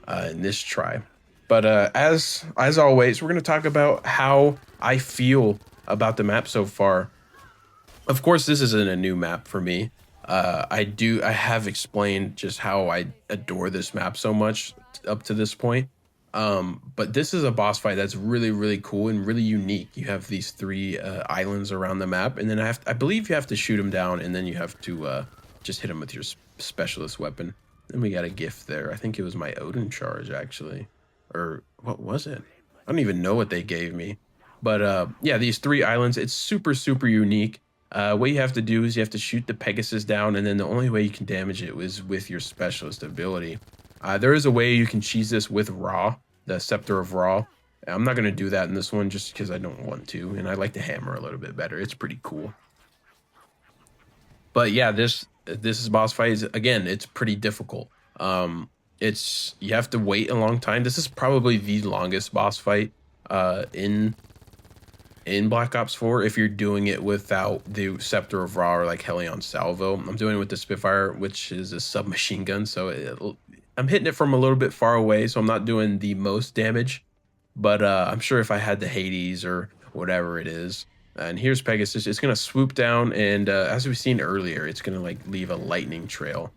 in this try. But as always, we're going to talk about how I feel about the map so far. Of course, this isn't a new map for me. I have explained just how I adore this map so much up to this point. But this is a boss fight that's really cool and really unique. You have these 3 islands around the map, and then I believe you have to shoot them down, and then you have to just hit them with your specialist weapon. Then we got a gift there. I think it was my Odin charge, actually. Or what was it? I don't even know what they gave me. But yeah, these 3 islands, it's super unique. What you have to do is you have to shoot the Pegasus down, and then the only way you can damage it is with your specialist ability. There is a way you can cheese this with Ra, the Scepter of Ra. I'm not going to do that in this one just because I don't want to, and I like the hammer a little bit better. It's pretty cool. But yeah, this is boss fight. Again, it's pretty difficult. You have to wait a long time. This is probably the longest boss fight in in Black Ops 4 if you're doing it without the Scepter of Ra or like Helion Salvo. I'm doing it with the Spitfire, which is a submachine gun, so I'm hitting it from a little bit far away, so I'm not doing the most damage. But I'm sure if I had the Hades or whatever it is, and here's Pegasus, it's gonna swoop down, and as we've seen earlier, it's gonna like leave a lightning trail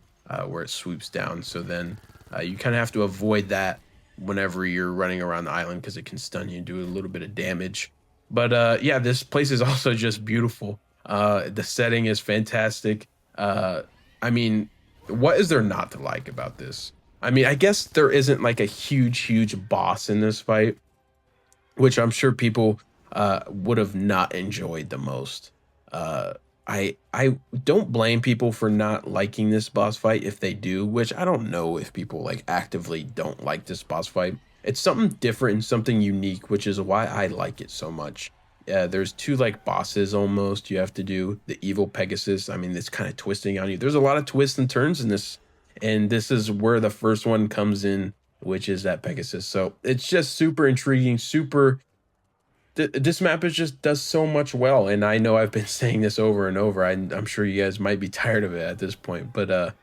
where it swoops down. So then you kind of have to avoid that whenever you're running around the island because it can stun you and do a little bit of damage. But yeah, this place is also just beautiful. The setting is fantastic. I mean, what is there not to like about this? I mean, I guess there isn't like a huge boss in this fight, which I'm sure people would have not enjoyed the most. I don't blame people for not liking this boss fight if they do, which I don't know if people like actively don't like this boss fight. It's something different and something unique, which is why I like it so much. There's two like bosses almost you have to do. The evil Pegasus, I mean, it's kind of twisting on you. There's a lot of twists and turns in this, and this is where the first one comes in, which is that Pegasus. So it's just super intriguing, this map is just does so much well, and I know I've been saying this over and over. I'm sure you guys might be tired of it at this point, but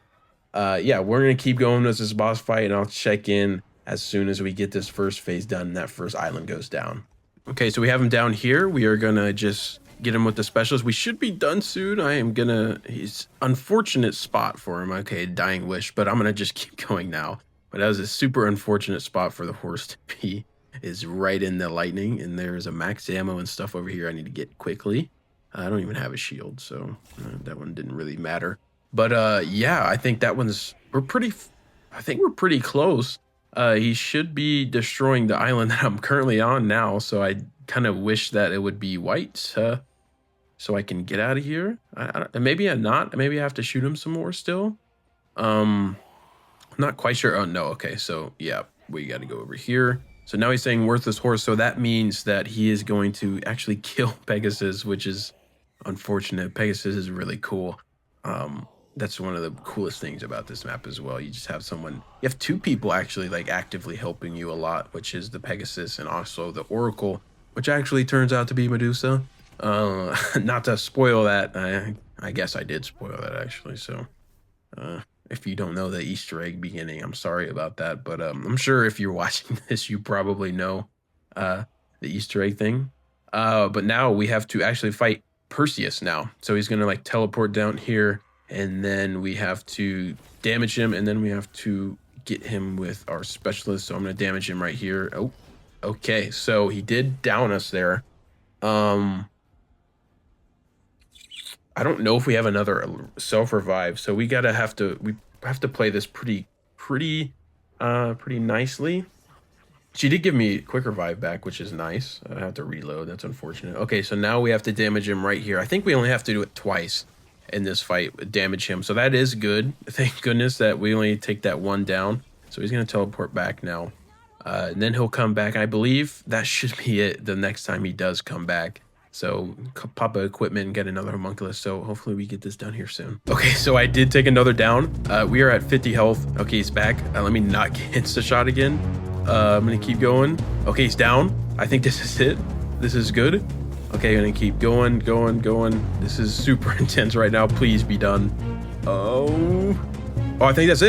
yeah, we're gonna keep going with this boss fight, and I'll check in as soon as we get this first phase done and that first island goes down. Okay, so we have him down here. We are gonna just get him with the specialist. We should be done soon. He's unfortunate spot for him. Okay, dying wish, but I'm gonna just keep going now. But that was a super unfortunate spot for the horse to be, is right in the lightning, and there's a max ammo and stuff over here I need to get quickly. I don't even have a shield, so that one didn't really matter. But yeah, I think that one's, I think we're pretty close. He should be destroying the island that I'm currently on now, so I kind of wish that it would be white, so I can get out of here. Maybe I'm not. Maybe I have to shoot him some more still. I'm not quite sure. Oh no. Okay, so yeah, we got to go over here. So now he's saying worthless horse, so that means that he is going to actually kill Pegasus, which is unfortunate. Pegasus is really cool. That's one of the coolest things about this map as well. You just have someone, you have two people actually like actively helping you a lot, which is the Pegasus and also the Oracle, which actually turns out to be Medusa. Not to spoil that, I guess I did spoil that actually. So if you don't know the Easter egg beginning, I'm sorry about that, but I'm sure if you're watching this, you probably know the Easter egg thing. But now we have to actually fight Perseus now. So he's gonna like teleport down here, and then we have to damage him, and then we have to get him with our specialist. So I'm gonna damage him right here. Oh, okay. So he did down us there. I don't know if we have another self-revive, so we have to play this pretty nicely. She did give me quick revive back, which is nice. I have to reload. That's unfortunate. Okay, so now we have to damage him right here. I think we only have to do it twice in this fight, damage him. So that is good. Thank goodness that we only take that one down. So he's going to teleport back now. And then he'll come back. I believe that should be it the next time he does come back. So pop a equipment and get another homunculus. So hopefully we get this done here soon. Okay, so I did take another down. We are at 50 health. Okay, he's back. Let me not get insta-shot again. I'm gonna keep going. Okay, he's down. I think this is it. This is good. Okay, I'm gonna keep going. This is super intense right now. Please be done. Oh, I think that's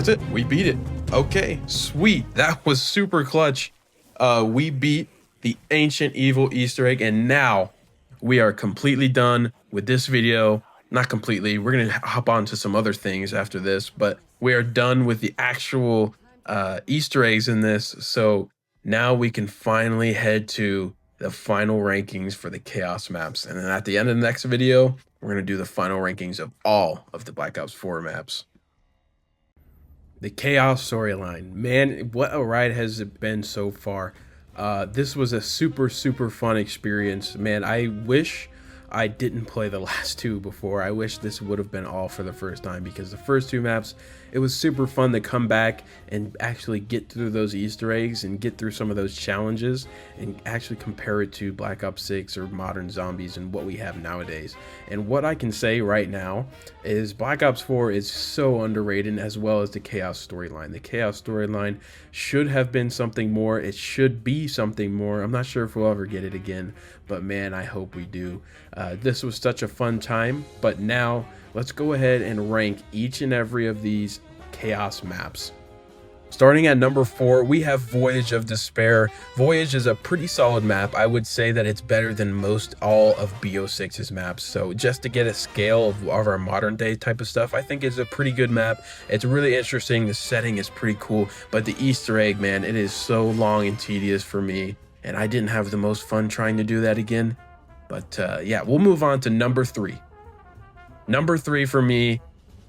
it. We beat it. Okay, sweet. That was super clutch. We beat the ancient evil Easter egg, and now we are completely done with this video. Not completely. We're gonna hop on to some other things after this, but we are done with the actual Easter eggs in this. So now we can finally head to the final rankings for the Chaos maps, and then at the end of the next video, we're gonna do the final rankings of all of the Black Ops 4 maps. The Chaos storyline, man, what a ride has it been so far. This was a super fun experience, man. I wish I didn't play the last two before. I wish this would have been all for the first time, because the first two maps, it was super fun to come back and actually get through those Easter eggs and get through some of those challenges and actually compare it to Black Ops 6 or modern zombies and what we have nowadays. And what I can say right now is Black Ops 4 is so underrated, as well as the Chaos storyline. The Chaos storyline should have been something more. It should be something more. I'm not sure if we'll ever get it again, but man, I hope we do. This was such a fun time, but now let's go ahead and rank each and every of these Chaos maps. Starting at number 4, we have Voyage of Despair. Voyage is a pretty solid map. I would say that it's better than most all of BO6's maps. So just to get a scale of our modern day type of stuff, I think it's a pretty good map. It's really interesting. The setting is pretty cool, but the Easter egg, man, it is so long and tedious for me. And I didn't have the most fun trying to do that again. But yeah, we'll move on to number 3. Number 3 for me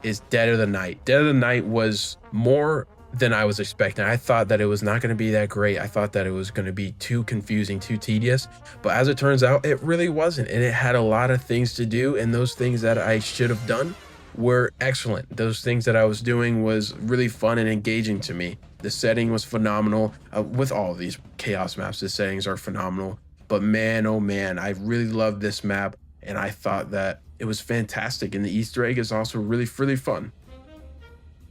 is Dead of the Night. Dead of the Night was more than I was expecting. I thought that it was not going to be that great. I thought that it was going to be too confusing, too tedious. But as it turns out, it really wasn't. And it had a lot of things to do. And those things that I should have done were excellent. Those things that I was doing was really fun and engaging to me. The setting was phenomenal. With all of these Chaos maps, the settings are phenomenal. But man, oh man, I really loved this map. And I thought that it was fantastic. And the Easter egg is also really fun.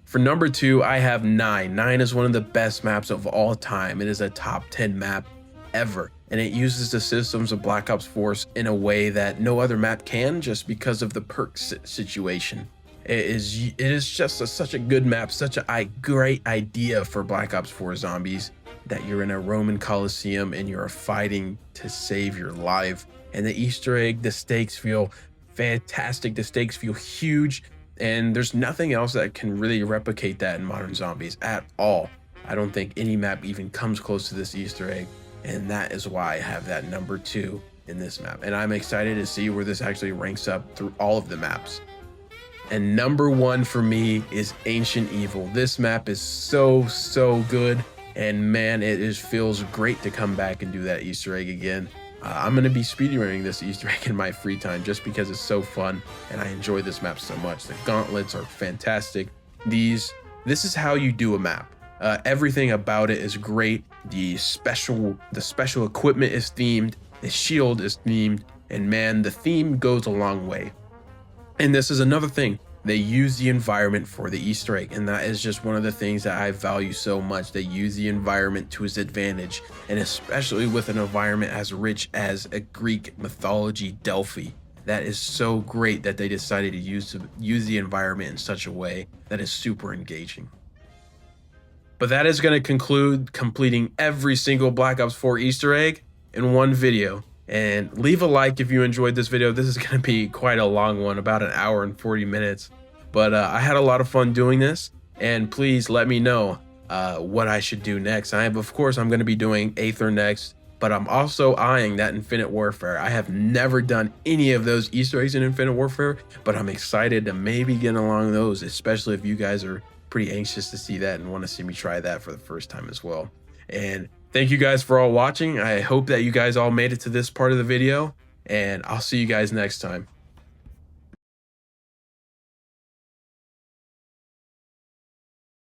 For number 2, I have 9. 9 is one of the best maps of all time. It is a top 10 map ever. And it uses the systems of Black Ops 4 in a way that no other map can, just because of the perks situation. It is just such a good map, such a great idea for Black Ops 4 zombies, that you're in a Roman Coliseum and you're fighting to save your life. And the Easter egg, the stakes feel fantastic. The stakes feel huge. And there's nothing else that can really replicate that in modern zombies at all. I don't think any map even comes close to this Easter egg. And that is why I have that number 2 in this map. And I'm excited to see where this actually ranks up through all of the maps. And number 1 for me is Ancient Evil. This map is so good. And man, it feels great to come back and do that Easter egg again. I'm going to be speedrunning this Easter egg in my free time just because it's so fun and I enjoy this map so much. The gauntlets are fantastic. This is how you do a map. Everything about it is great. The special equipment is themed. The shield is themed. And man, the theme goes a long way. And this is another thing. They use the environment for the Easter egg, and that is just one of the things that I value so much. They use the environment to its advantage, and especially with an environment as rich as a Greek mythology Delphi. That is so great that they decided to use the environment in such a way that is super engaging. But that is going to conclude completing every single Black Ops 4 Easter egg in one video. And leave a like if you enjoyed this video. This is going to be quite a long one, about an hour and 40 minutes. But I had a lot of fun doing this. And please let me know what I should do next. Of course, I'm going to be doing Aether next. But I'm also eyeing that Infinite Warfare. I have never done any of those Easter eggs in Infinite Warfare. But I'm excited to maybe get along those, especially if you guys are pretty anxious to see that and want to see me try that for the first time as well. And thank you guys for all watching. I hope that you guys all made it to this part of the video, and I'll see you guys next time.